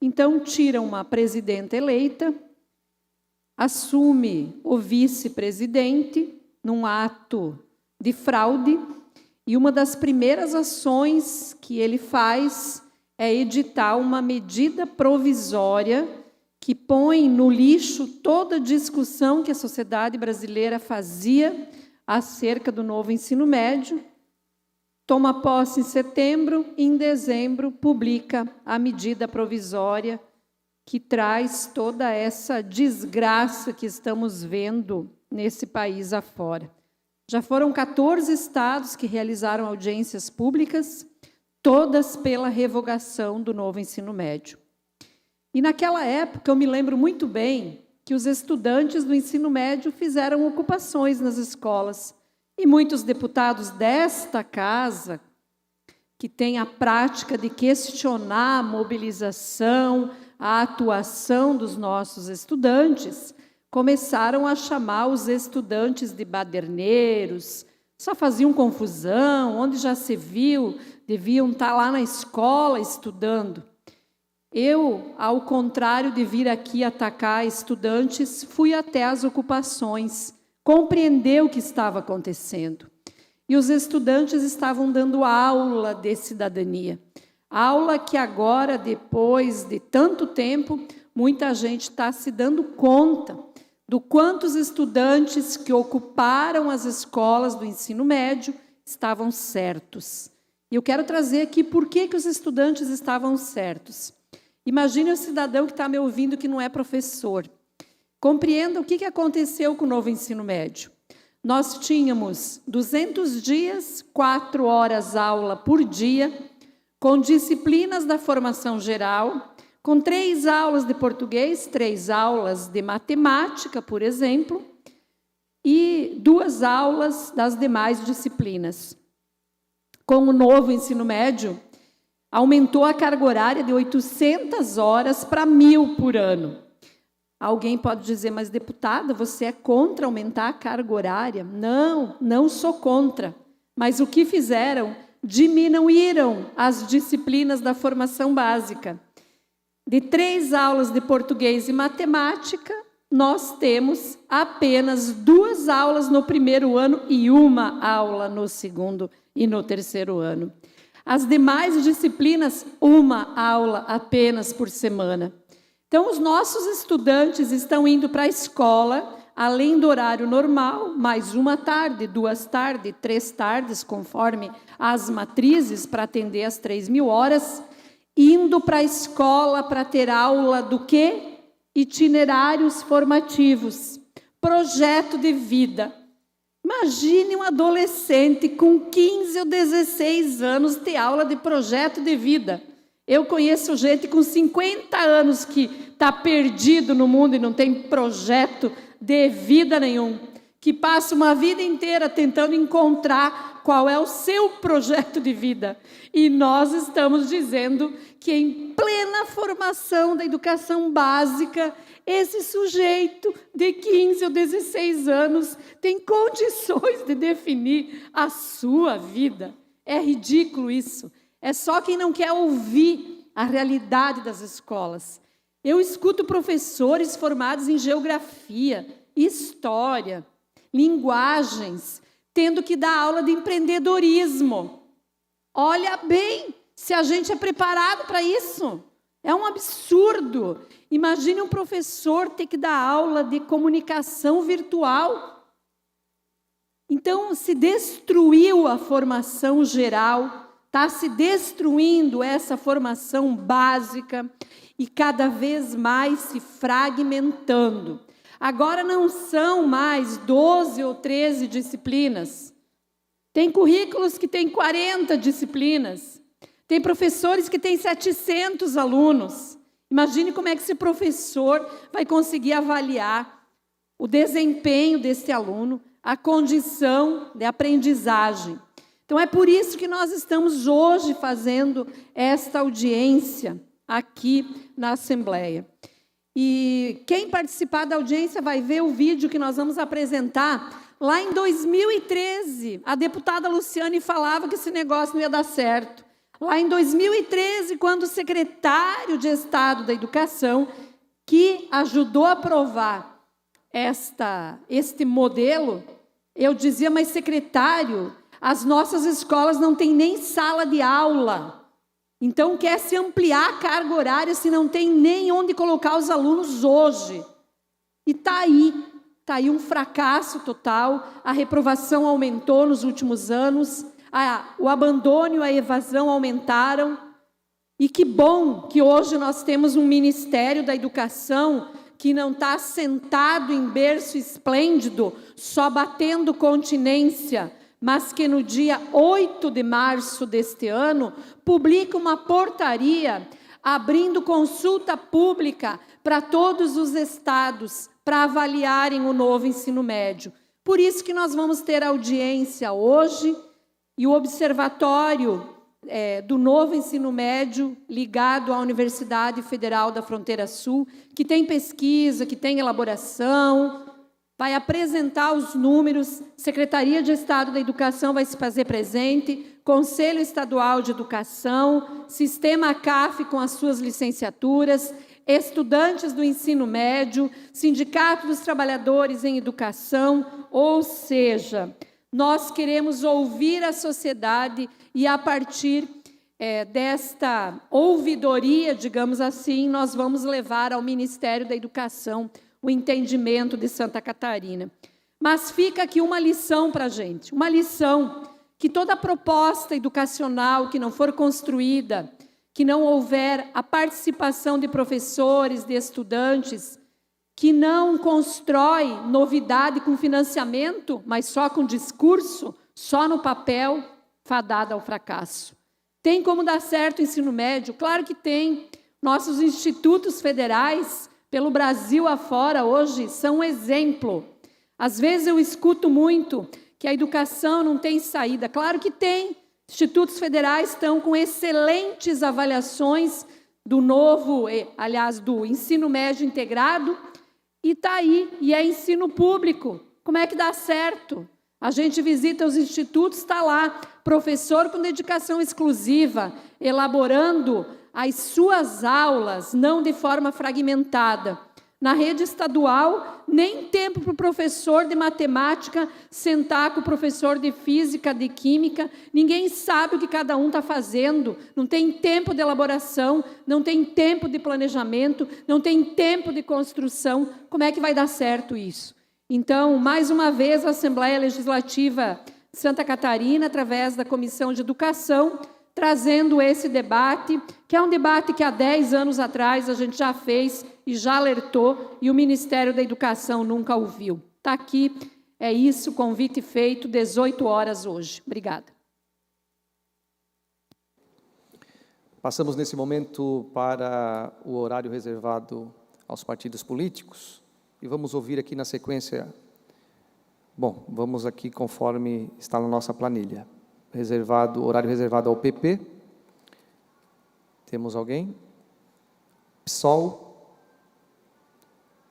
Então, tira uma presidenta eleita, assume o vice-presidente num ato de fraude, e uma das primeiras ações que ele faz é editar uma medida provisória que põe no lixo toda a discussão que a sociedade brasileira fazia acerca do novo ensino médio. Toma posse em setembro e, em dezembro, publica a medida provisória que traz toda essa desgraça que estamos vendo nesse país afora. Já foram 14 estados que realizaram audiências públicas, todas pela revogação do novo ensino médio. E naquela época, eu me lembro muito bem que os estudantes do ensino médio fizeram ocupações nas escolas. E muitos deputados desta casa, que têm a prática de questionar a mobilização, a atuação dos nossos estudantes, começaram a chamar os estudantes de baderneiros, só faziam confusão, onde já se viu, deviam estar lá na escola estudando. Eu, ao contrário de vir aqui atacar estudantes, fui até as ocupações, compreender o que estava acontecendo. E os estudantes estavam dando aula de cidadania. Aula que agora, depois de tanto tempo, muita gente está se dando conta do quanto os estudantes que ocuparam as escolas do ensino médio estavam certos. E eu quero trazer aqui por que os estudantes estavam certos. Imagine o cidadão que está me ouvindo que não é professor. Compreenda o que aconteceu com o novo ensino médio. Nós tínhamos 200 dias, 4 horas aula por dia, com disciplinas da formação geral, com 3 aulas de português, 3 aulas de matemática, por exemplo, e 2 aulas das demais disciplinas. Com o novo ensino médio, aumentou a carga horária de 800 horas para 1.000 por ano. Alguém pode dizer, mas deputada, você é contra aumentar a carga horária? Não, não sou contra. Mas o que fizeram? Diminuíram as disciplinas da formação básica. De 3 aulas de português e matemática, nós temos apenas 2 aulas no primeiro ano e 1 aula no segundo e no terceiro ano. As demais disciplinas, 1 aula apenas por semana. Então, os nossos estudantes estão indo para a escola, além do horário normal, mais 1 tarde, 2 tardes, 3 tardes, conforme as matrizes, para atender as 3.000 horas, indo para a escola para ter aula do quê? Itinerários formativos, projeto de vida. Imagine um adolescente com 15 ou 16 anos ter aula de projeto de vida. Eu conheço gente com 50 anos que está perdido no mundo e não tem projeto de vida nenhum, que passa uma vida inteira tentando encontrar qual é o seu projeto de vida. E nós estamos dizendo que em plena formação da educação básica, esse sujeito de 15 ou 16 anos tem condições de definir a sua vida. É ridículo isso. É só quem não quer ouvir a realidade das escolas. Eu escuto professores formados em geografia, história, linguagens, tendo que dar aula de empreendedorismo. Olha bem se a gente é preparado para isso. É um absurdo. Imagine um professor ter que dar aula de comunicação virtual. Então, se destruiu a formação geral, está se destruindo essa formação básica e cada vez mais se fragmentando. Agora não são mais 12 ou 13 disciplinas. Tem currículos que têm 40 disciplinas. Tem professores que têm 700 alunos. Imagine como é que esse professor vai conseguir avaliar o desempenho desse aluno, a condição de aprendizagem. Então, é por isso que nós estamos hoje fazendo esta audiência aqui na Assembleia. E quem participar da audiência vai ver o vídeo que nós vamos apresentar. Lá em 2013, a deputada Luciane falava que esse negócio não ia dar certo. Lá em 2013, quando o secretário de Estado da Educação, que ajudou a aprovar este modelo, eu dizia, mas secretário, as nossas escolas não têm nem sala de aula. Então, quer se ampliar a carga horária se não tem nem onde colocar os alunos hoje. E está aí um fracasso total, a reprovação aumentou nos últimos anos, o abandono e a evasão aumentaram. E que bom que hoje nós temos um Ministério da Educação que não está sentado em berço esplêndido, só batendo continência, mas que no dia 8 de março deste ano, publica uma portaria abrindo consulta pública para todos os estados para avaliarem o novo ensino médio. Por isso que nós vamos ter audiência hoje e o observatório do novo ensino médio ligado à Universidade Federal da Fronteira Sul, que tem pesquisa, que tem elaboração, vai apresentar os números, Secretaria de Estado da Educação vai se fazer presente, Conselho Estadual de Educação, Sistema CAF com as suas licenciaturas, estudantes do ensino médio, Sindicato dos Trabalhadores em Educação, ou seja, nós queremos ouvir a sociedade e, a partir desta ouvidoria, digamos assim, nós vamos levar ao Ministério da Educação o entendimento de Santa Catarina. Mas fica aqui uma lição para a gente, uma lição que toda proposta educacional que não for construída, que não houver a participação de professores, de estudantes, que não constrói novidade com financiamento, mas só com discurso, só no papel, fadada ao fracasso. Tem como dar certo o ensino médio? Claro que tem. Nossos institutos federais, pelo Brasil afora, hoje, são um exemplo. Às vezes eu escuto muito que a educação não tem saída. Claro que tem. Institutos federais estão com excelentes avaliações do do ensino médio integrado, e está aí, e é ensino público. Como é que dá certo? A gente visita os institutos, está lá, professor com dedicação exclusiva, elaborando as suas aulas, não de forma fragmentada, Na rede estadual, nem tempo para o professor de matemática sentar com o professor de física, de química. Ninguém sabe o que cada um está fazendo. Não tem tempo de elaboração, não tem tempo de planejamento, não tem tempo de construção. Como é que vai dar certo isso? Então, mais uma vez, a Assembleia Legislativa de Santa Catarina, através da Comissão de Educação, trazendo esse debate, que é um debate que há 10 anos atrás a gente já fez e já alertou, e o Ministério da Educação nunca ouviu. Está aqui, é isso, convite feito, 18 horas hoje. Obrigada. Passamos nesse momento para o horário reservado aos partidos políticos e vamos ouvir aqui na sequência. Bom, vamos aqui conforme está na nossa planilha. Horário reservado ao PP. Temos alguém? PSOL,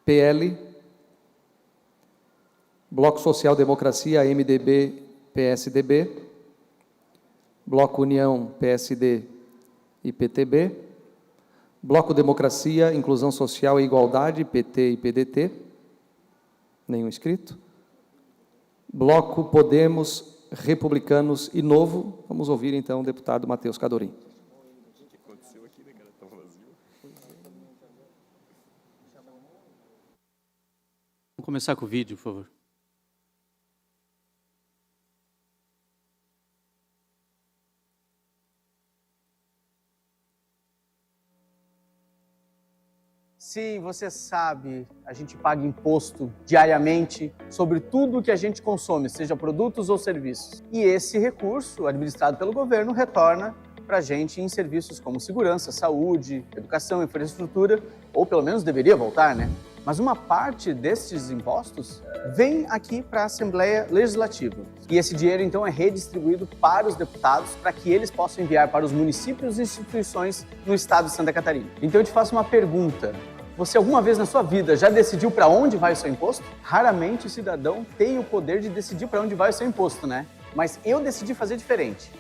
PL, Bloco Social Democracia, MDB, PSDB, Bloco União, PSD e PTB, Bloco Democracia, Inclusão Social e Igualdade, PT e PDT, nenhum inscrito, Bloco Podemos, Republicanos e Novo. Vamos ouvir, então, o deputado Matheus Cadorim. Vamos começar com o vídeo, por favor. Sim, você sabe, a gente paga imposto diariamente sobre tudo que a gente consome, seja produtos ou serviços. E esse recurso, administrado pelo governo, retorna para a gente em serviços como segurança, saúde, educação, infraestrutura, ou pelo menos deveria voltar, né? Mas uma parte desses impostos vem aqui para a Assembleia Legislativa. E esse dinheiro, então, é redistribuído para os deputados para que eles possam enviar para os municípios e instituições no estado de Santa Catarina. Então, eu te faço uma pergunta. Você alguma vez na sua vida já decidiu para onde vai o seu imposto? Raramente o cidadão tem o poder de decidir para onde vai o seu imposto, né? Mas eu decidi fazer diferente.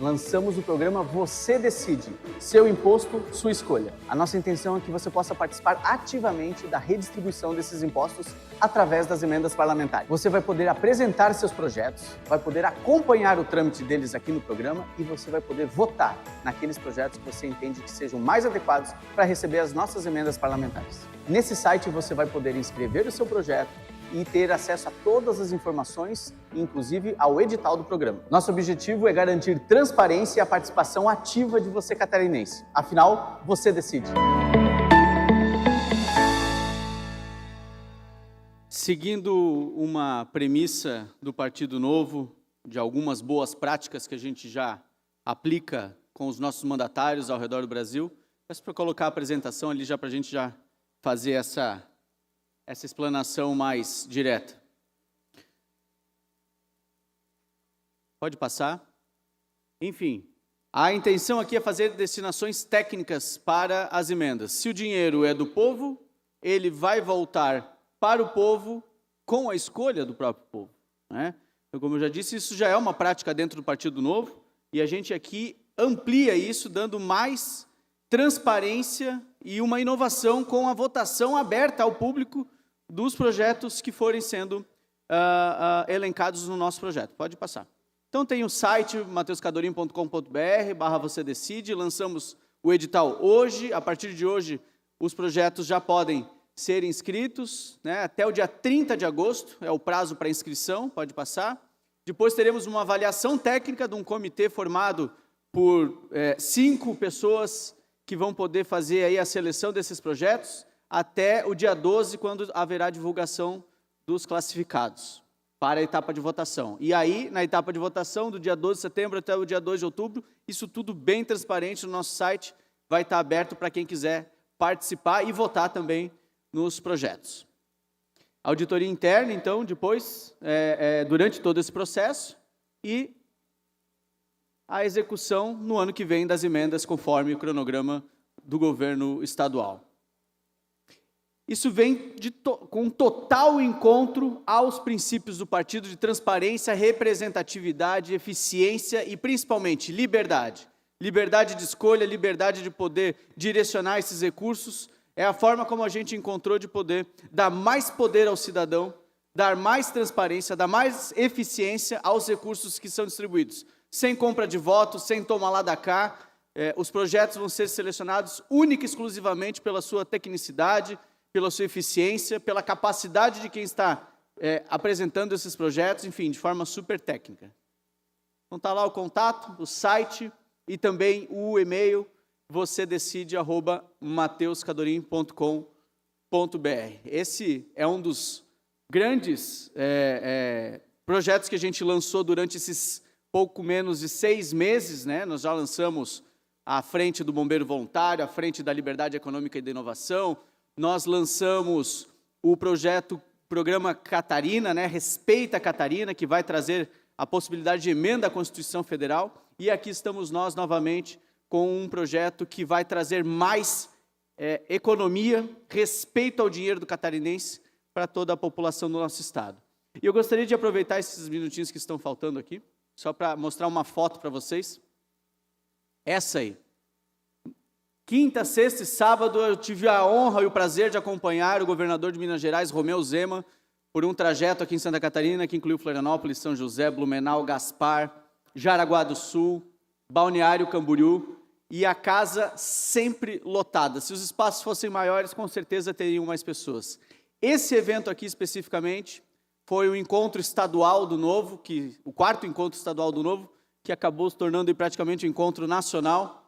Lançamos o programa Você Decide, seu imposto, sua escolha. A nossa intenção é que você possa participar ativamente da redistribuição desses impostos através das emendas parlamentares. Você vai poder apresentar seus projetos, vai poder acompanhar o trâmite deles aqui no programa e você vai poder votar naqueles projetos que você entende que sejam mais adequados para receber as nossas emendas parlamentares. Nesse site você vai poder inscrever o seu projeto e ter acesso a todas as informações, inclusive ao edital do programa. Nosso objetivo é garantir transparência e a participação ativa de você catarinense. Afinal, você decide. Seguindo uma premissa do Partido Novo, de algumas boas práticas que a gente já aplica com os nossos mandatários ao redor do Brasil, peço para colocar a apresentação ali já para a gente já fazer essa explanação mais direta. Pode passar. Enfim, a intenção aqui é fazer destinações técnicas para as emendas. Se o dinheiro é do povo, ele vai voltar para o povo com a escolha do próprio povo, né? Então, como eu já disse, isso já é uma prática dentro do Partido Novo e a gente aqui amplia isso, dando mais transparência e uma inovação com a votação aberta ao público dos projetos que forem sendo elencados no nosso projeto. Pode passar. Então tem o site mateuscadorim.com.br/você decide, lançamos o edital hoje, a partir de hoje os projetos já podem ser inscritos, né? Até o dia 30 de agosto é o prazo para inscrição, pode passar. Depois teremos uma avaliação técnica de um comitê formado por 5 pessoas que vão poder fazer aí a seleção desses projetos até o dia 12, quando haverá divulgação dos classificados para a etapa de votação. E aí, na etapa de votação, do dia 12 de setembro até o dia 2 de outubro, isso tudo bem transparente no nosso site, vai estar aberto para quem quiser participar e votar também nos projetos. Auditoria interna, então, depois, durante todo esse processo, e a execução no ano que vem das emendas, conforme o cronograma do governo estadual. Isso vem com total encontro aos princípios do partido de transparência, representatividade, eficiência e, principalmente, liberdade. Liberdade de escolha, liberdade de poder direcionar esses recursos É a forma como a gente encontrou de poder dar mais poder ao cidadão, dar mais transparência, dar mais eficiência aos recursos que são distribuídos. Sem compra de votos, sem toma lá da cá, os projetos vão ser selecionados única e exclusivamente pela sua tecnicidade, pela sua eficiência, pela capacidade de quem está apresentando esses projetos, enfim, de forma super técnica. Então está lá o contato, o site e também o e-mail vocedecide@mateuscadorim.com.br. Esse é um dos grandes projetos que a gente lançou durante esses pouco menos de 6 meses, né? Nós já lançamos à frente do Bombeiro Voluntário, à frente da Liberdade Econômica e da Inovação, nós lançamos o programa Catarina, né? Respeita a Catarina, que vai trazer a possibilidade de emenda à Constituição Federal, e aqui estamos nós novamente com um projeto que vai trazer mais economia, respeito ao dinheiro do catarinense para toda a população do nosso estado. E eu gostaria de aproveitar esses minutinhos que estão faltando aqui, só para mostrar uma foto para vocês. Essa aí. Quinta, sexta e sábado eu tive a honra e o prazer de acompanhar o governador de Minas Gerais, Romeu Zema, por um trajeto aqui em Santa Catarina, que incluiu Florianópolis, São José, Blumenau, Gaspar, Jaraguá do Sul, Balneário Camboriú, e a casa sempre lotada. Se os espaços fossem maiores, com certeza teriam mais pessoas. Esse evento aqui especificamente foi o encontro estadual do Novo, o 4º encontro estadual do Novo, que acabou se tornando praticamente um encontro nacional.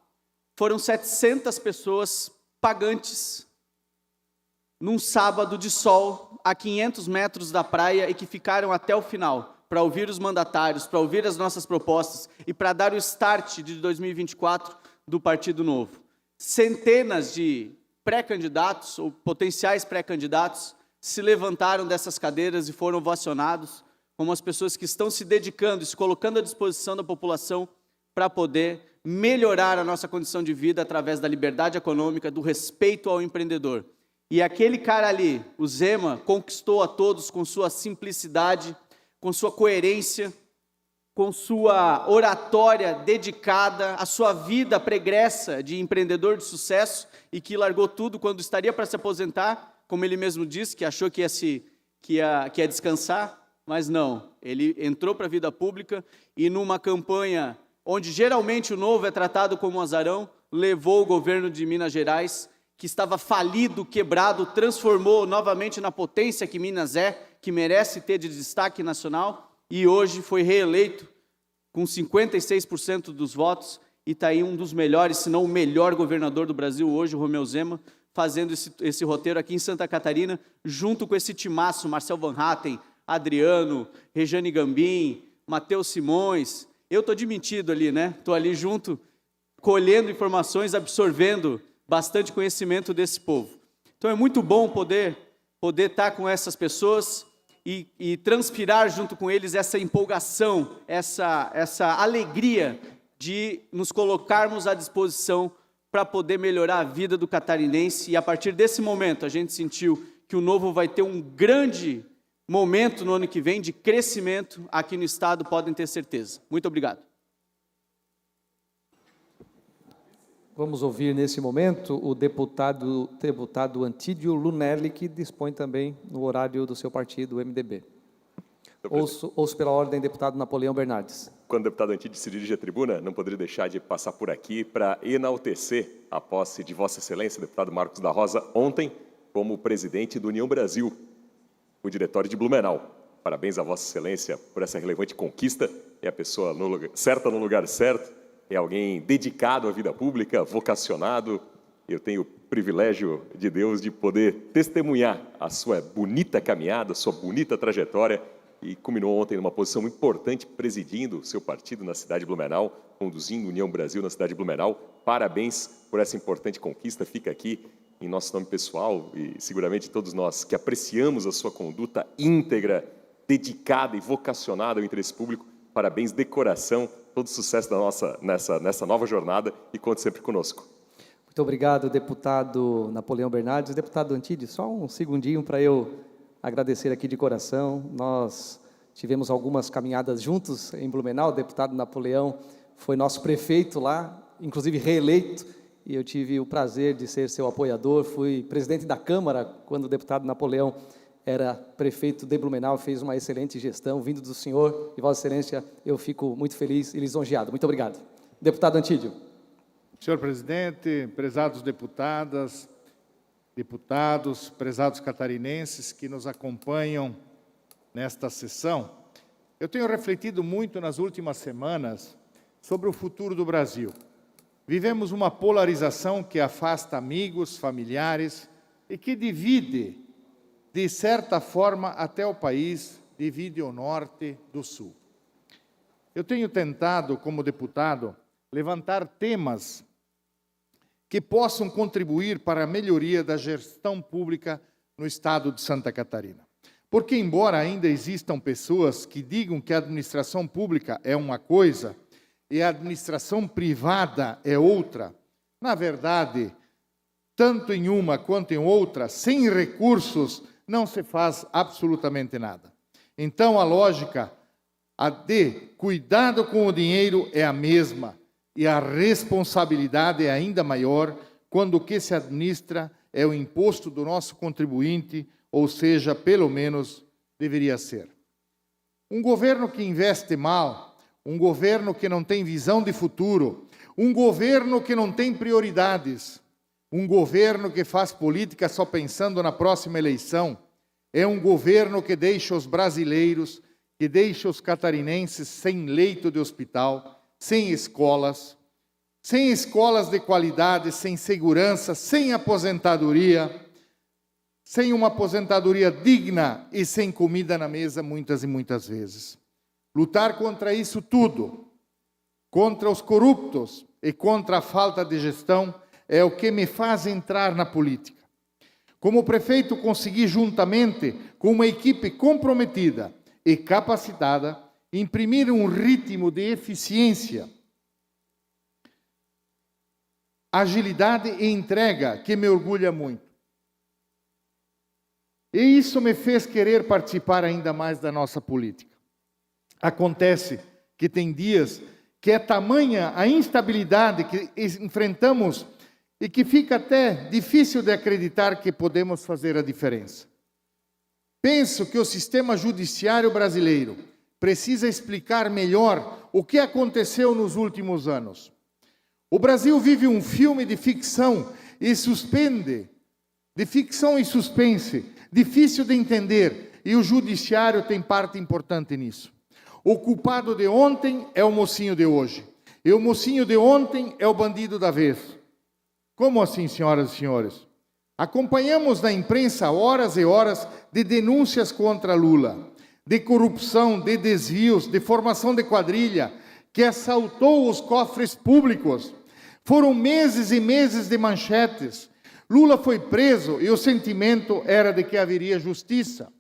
Foram 700 pessoas pagantes num sábado de sol a 500 metros da praia e que ficaram até o final para ouvir os mandatários, para ouvir as nossas propostas e para dar o start de 2024 do Partido Novo. Centenas de pré-candidatos ou potenciais pré-candidatos se levantaram dessas cadeiras e foram ovacionados como as pessoas que estão se dedicando, se colocando à disposição da população para poder melhorar a nossa condição de vida através da liberdade econômica, do respeito ao empreendedor. E aquele cara ali, o Zema, conquistou a todos com sua simplicidade, com sua coerência, com sua oratória dedicada, a sua vida pregressa de empreendedor de sucesso e que largou tudo quando estaria para se aposentar, como ele mesmo disse, que achou que ia descansar, mas não. Ele entrou para a vida pública e numa campanha onde geralmente o Novo é tratado como um azarão, levou o governo de Minas Gerais, que estava falido, quebrado, transformou novamente na potência que Minas é, que merece ter de destaque nacional, e hoje foi reeleito com 56% dos votos, e está aí um dos melhores, se não o melhor governador do Brasil hoje, o Romeu Zema, fazendo esse roteiro aqui em Santa Catarina, junto com esse timaço, Marcel Van Hatten, Adriano, Rejane Gambim, Matheus Simões. Eu estou demitido ali, né? Estou ali junto, colhendo informações, absorvendo bastante conhecimento desse povo. Então é muito bom poder estar com essas pessoas e transpirar junto com eles essa empolgação, essa alegria de nos colocarmos à disposição para poder melhorar a vida do catarinense. E a partir desse momento a gente sentiu que o Novo vai ter um grande momento no ano que vem de crescimento aqui no estado, podem ter certeza. Muito obrigado. Vamos ouvir nesse momento o deputado Antídio Lunelli, que dispõe também no horário do seu partido, o MDB. Ouço pela ordem, deputado Napoleão Bernardes. Quando o deputado Antídio se dirige à tribuna, não poderia deixar de passar por aqui para enaltecer a posse de Vossa Excelência, deputado Marcos da Rosa, ontem como presidente do União Brasil, o diretório de Blumenau. Parabéns a Vossa Excelência por essa relevante conquista. É a pessoa certa no lugar certo, é alguém dedicado à vida pública, vocacionado. Eu tenho o privilégio de Deus de poder testemunhar a sua bonita caminhada, a sua bonita trajetória, e culminou ontem numa posição importante, presidindo o seu partido na cidade de Blumenau, conduzindo a União Brasil na cidade de Blumenau. Parabéns por essa importante conquista. Fica aqui em nosso nome pessoal e seguramente todos nós que apreciamos a sua conduta íntegra, dedicada e vocacionada ao interesse público. Parabéns de coração, todo sucesso nessa nova jornada e conte sempre conosco. Muito obrigado, deputado Napoleão Bernardes. Deputado Antídio, só um segundinho para eu agradecer aqui de coração. Nós tivemos algumas caminhadas juntos em Blumenau, o deputado Napoleão foi nosso prefeito lá, inclusive reeleito, e eu tive o prazer de ser seu apoiador. Fui presidente da Câmara quando o deputado Napoleão era prefeito de Blumenau, fez uma excelente gestão. Vindo do senhor e Vossa Excelência, eu fico muito feliz e lisonjeado. Muito obrigado. Deputado Antídio. Senhor presidente, prezados deputadas, deputados, prezados catarinenses que nos acompanham nesta sessão, eu tenho refletido muito nas últimas semanas sobre o futuro do Brasil. Vivemos uma polarização que afasta amigos, familiares e que divide, de certa forma, até o país, divide o norte do sul. Eu tenho tentado, como deputado, levantar temas que possam contribuir para a melhoria da gestão pública no estado de Santa Catarina. Porque, embora ainda existam pessoas que digam que a administração pública é uma coisa e a administração privada é outra, na verdade, tanto em uma quanto em outra, sem recursos, não se faz absolutamente nada. Então, a lógica de cuidado com o dinheiro é a mesma e a responsabilidade é ainda maior quando o que se administra é o imposto do nosso contribuinte, ou seja, pelo menos deveria ser. Um governo que investe mal, um governo que não tem visão de futuro, um governo que não tem prioridades, um governo que faz política só pensando na próxima eleição, é um governo que deixa os brasileiros, que deixa os catarinenses sem leito de hospital, sem escolas de qualidade, sem segurança, sem aposentadoria, sem uma aposentadoria digna e sem comida na mesa muitas e muitas vezes. Lutar contra isso tudo, contra os corruptos e contra a falta de gestão, é o que me faz entrar na política. Como prefeito, consegui, juntamente com uma equipe comprometida e capacitada, imprimir um ritmo de eficiência, agilidade e entrega que me orgulha muito. E isso me fez querer participar ainda mais da nossa política. Acontece que tem dias que é tamanha a instabilidade que enfrentamos e que fica até difícil de acreditar que podemos fazer a diferença. Penso que o sistema judiciário brasileiro precisa explicar melhor o que aconteceu nos últimos anos. O Brasil vive um filme de ficção e suspense, difícil de entender, e o judiciário tem parte importante nisso. O culpado de ontem é o mocinho de hoje, e o mocinho de ontem é o bandido da vez. Como assim, senhoras e senhores? Acompanhamos na imprensa horas e horas de denúncias contra Lula, de corrupção, de desvios, de formação de quadrilha, que assaltou os cofres públicos. Foram meses e meses de manchetes. Lula foi preso e o sentimento era de que haveria justiça.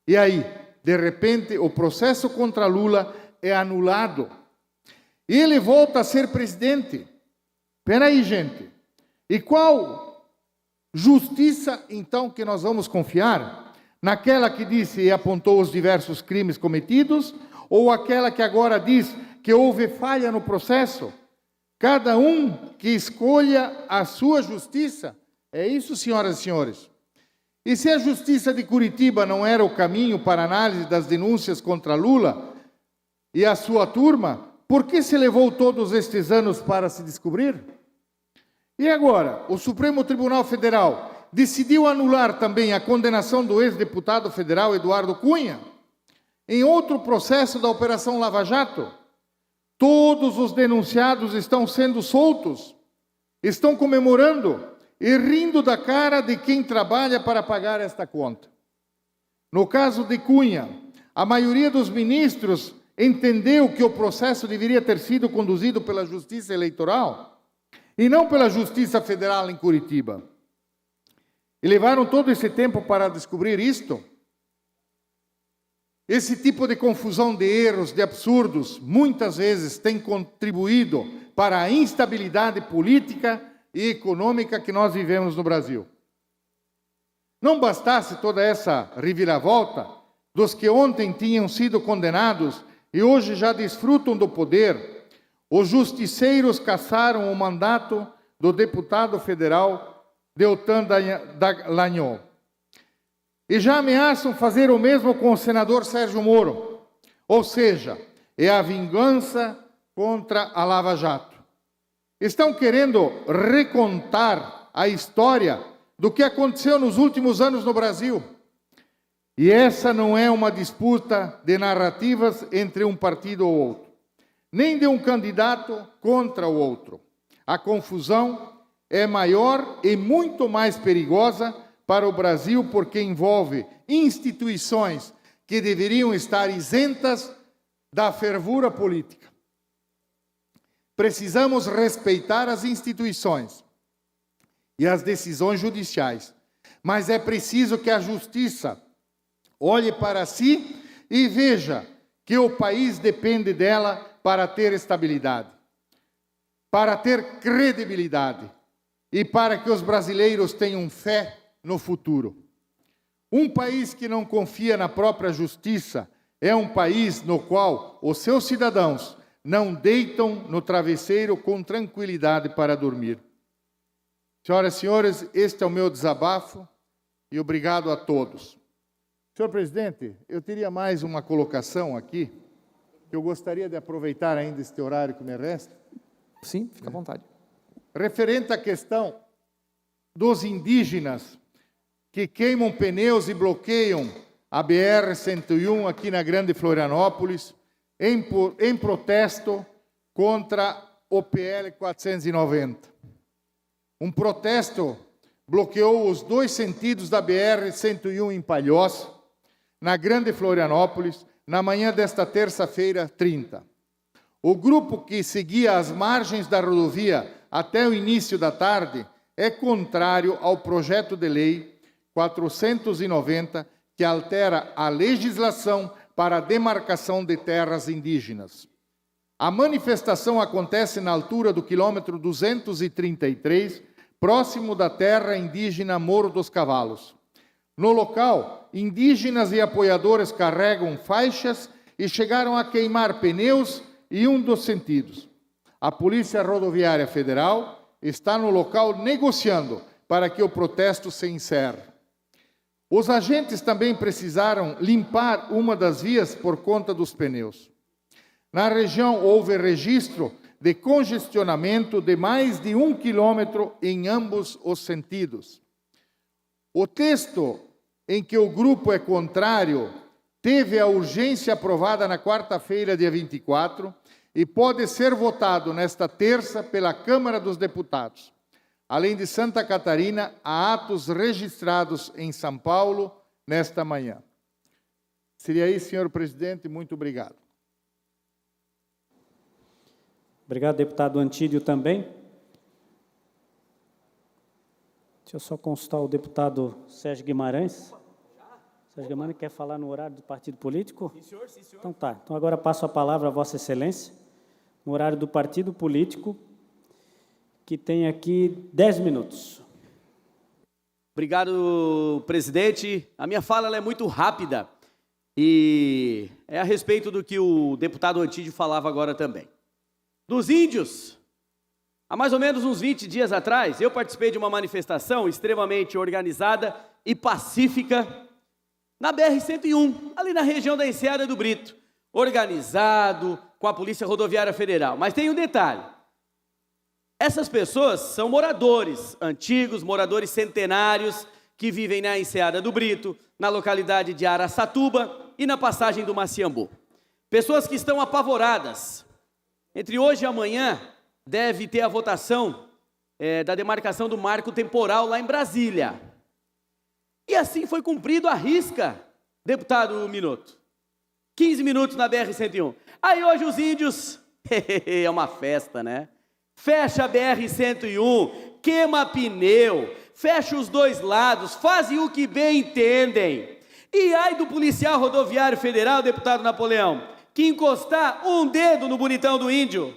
E aí, de repente, o processo contra Lula é anulado. E ele volta a ser presidente. Espera aí, gente. E qual justiça, então, que nós vamos confiar? Naquela que disse e apontou os diversos crimes cometidos? Ou aquela que agora diz que houve falha no processo? Cada um que escolha a sua justiça. É isso, senhoras e senhores. E se a justiça de Curitiba não era o caminho para análise das denúncias contra Lula e a sua turma, por que se levou todos estes anos para se descobrir? E agora, o Supremo Tribunal Federal decidiu anular também a condenação do ex-deputado federal Eduardo Cunha em outro processo da Operação Lava Jato. Todos os denunciados estão sendo soltos, estão comemorando e rindo da cara de quem trabalha para pagar esta conta. No caso de Cunha, a maioria dos ministros entendeu que o processo deveria ter sido conduzido pela Justiça Eleitoral e não pela Justiça Federal em Curitiba. E levaram todo esse tempo para descobrir isto. Esse tipo de confusão de erros, de absurdos, muitas vezes tem contribuído para a instabilidade política e econômica que nós vivemos no Brasil. Não bastasse toda essa reviravolta dos que ontem tinham sido condenados e hoje já desfrutam do poder, os justiceiros cassaram o mandato do deputado federal Deltan Dallagnol. E já ameaçam fazer o mesmo com o senador Sérgio Moro. Ou seja, é a vingança contra a Lava Jato. Estão querendo recontar a história do que aconteceu nos últimos anos no Brasil. E essa não é uma disputa de narrativas entre um partido ou outro, nem de um candidato contra o outro. A confusão é maior e muito mais perigosa para o Brasil porque envolve instituições que deveriam estar isentas da fervura política. Precisamos respeitar as instituições e as decisões judiciais, mas é preciso que a justiça olhe para si e veja que o país depende dela para ter estabilidade, para ter credibilidade e para que os brasileiros tenham fé no futuro. Um país que não confia na própria justiça é um país no qual os seus cidadãos não deitam no travesseiro com tranquilidade para dormir. Senhoras e senhores, este é o meu desabafo e obrigado a todos. Senhor presidente, eu teria mais uma colocação aqui, que eu gostaria de aproveitar ainda este horário que me resta. Sim, fica à vontade. Referente à questão dos indígenas que queimam pneus e bloqueiam a BR-101 aqui na Grande Florianópolis, em protesto contra o PL 490. Um protesto bloqueou os dois sentidos da BR-101 em Palhoça, na Grande Florianópolis, na manhã desta terça-feira, 30. O grupo que seguia as margens da rodovia até o início da tarde é contrário ao projeto de lei 490, que altera a legislação para a demarcação de terras indígenas. A manifestação acontece na altura do quilômetro 233, próximo da terra indígena Morro dos Cavalos. No local, indígenas e apoiadores carregam faixas e chegaram a queimar pneus e um dos sentidos. A Polícia Rodoviária Federal está no local negociando para que o protesto se encerre. Os agentes também precisaram limpar uma das vias por conta dos pneus. Na região houve registro de congestionamento de mais de 1 quilômetro em ambos os sentidos. O texto em que o grupo é contrário teve a urgência aprovada na quarta-feira, dia 24, e pode ser votado nesta terça pela Câmara dos Deputados. Além de Santa Catarina, há atos registrados em São Paulo nesta manhã. Seria isso, senhor presidente. Muito obrigado. Obrigado, deputado Antídio, também. Deixa eu só consultar o deputado Sérgio Guimarães. Sérgio Guimarães quer falar no horário do partido político? Sim, senhor, sim, senhor. Então tá. Então agora passo a palavra a Vossa Excelência, no horário do partido político, que tem aqui 10 minutos. Obrigado, presidente. A minha fala ela é muito rápida e é a respeito do que o deputado Antídio falava agora também. Dos índios, há mais ou menos uns 20 dias atrás, eu participei de uma manifestação extremamente organizada e pacífica na BR-101, ali na região da Enseada do Brito, organizado com a Polícia Rodoviária Federal. Mas tem um detalhe. Essas pessoas são moradores antigos, moradores centenários, que vivem na Enseada do Brito, na localidade de Araçatuba e na passagem do Maciambu. Pessoas que estão apavoradas. Entre hoje e amanhã, deve ter a votação da demarcação do marco temporal lá em Brasília. E assim foi cumprido à risca, deputado Minotto. 15 minutos na BR-101. Aí hoje os índios, é uma festa, né? Fecha a BR-101, queima pneu, fecha os dois lados, fazem o que bem entendem. E ai do policial rodoviário federal, deputado Napoleão, que encostar um dedo no bonitão do índio,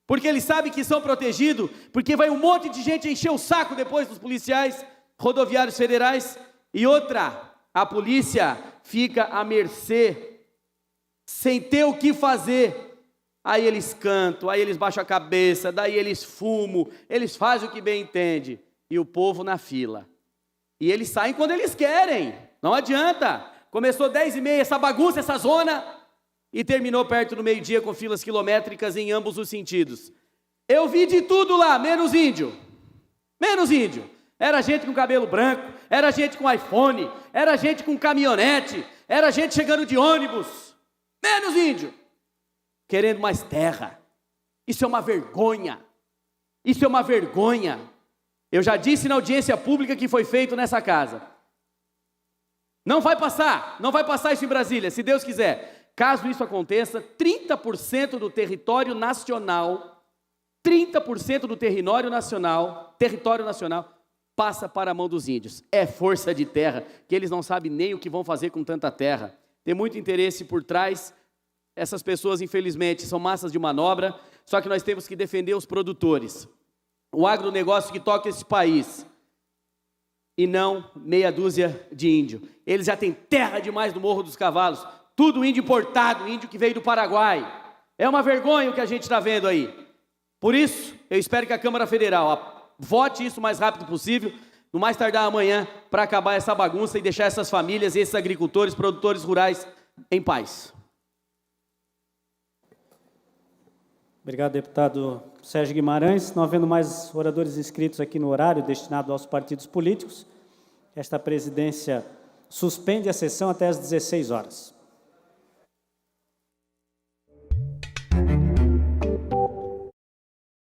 porque ele sabe que são protegidos, porque vai um monte de gente encher o saco depois dos policiais rodoviários federais. E outra, a polícia fica à mercê, sem ter o que fazer. aí eles cantam, aí eles baixam a cabeça, daí eles fumam, eles fazem o que bem entende, e o povo na fila. E eles saem quando eles querem, não adianta. Começou 10h30, essa bagunça, essa zona, e terminou perto do meio-dia com filas quilométricas em ambos os sentidos. Eu vi de tudo lá, menos índio. Menos índio. Era gente com cabelo branco, era gente com iPhone, era gente com caminhonete, era gente chegando de ônibus. Menos índio. Querendo mais terra. Isso é uma vergonha. Isso é uma vergonha. Eu já disse na audiência pública que foi feito nessa casa. Não vai passar isso em Brasília, se Deus quiser. Caso isso aconteça, 30% do território nacional, 30% do território nacional passa para a mão dos índios. É força de terra, que eles não sabem nem o que vão fazer com tanta terra. Tem muito interesse por trás. Essas pessoas, infelizmente, são massas de manobra, só que nós temos que defender os produtores. O agronegócio que toca esse país, e não meia dúzia de índio. Eles já têm terra demais no Morro dos Cavalos, tudo índio importado, índio que veio do Paraguai. É uma vergonha o que a gente está vendo aí. Por isso, eu espero que a Câmara Federal vote isso o mais rápido possível, no mais tardar amanhã, para acabar essa bagunça e deixar essas famílias, esses agricultores, produtores rurais em paz. Obrigado, deputado Sérgio Guimarães. Não havendo mais oradores inscritos aqui no horário destinado aos partidos políticos, esta presidência suspende a sessão até às 16 horas.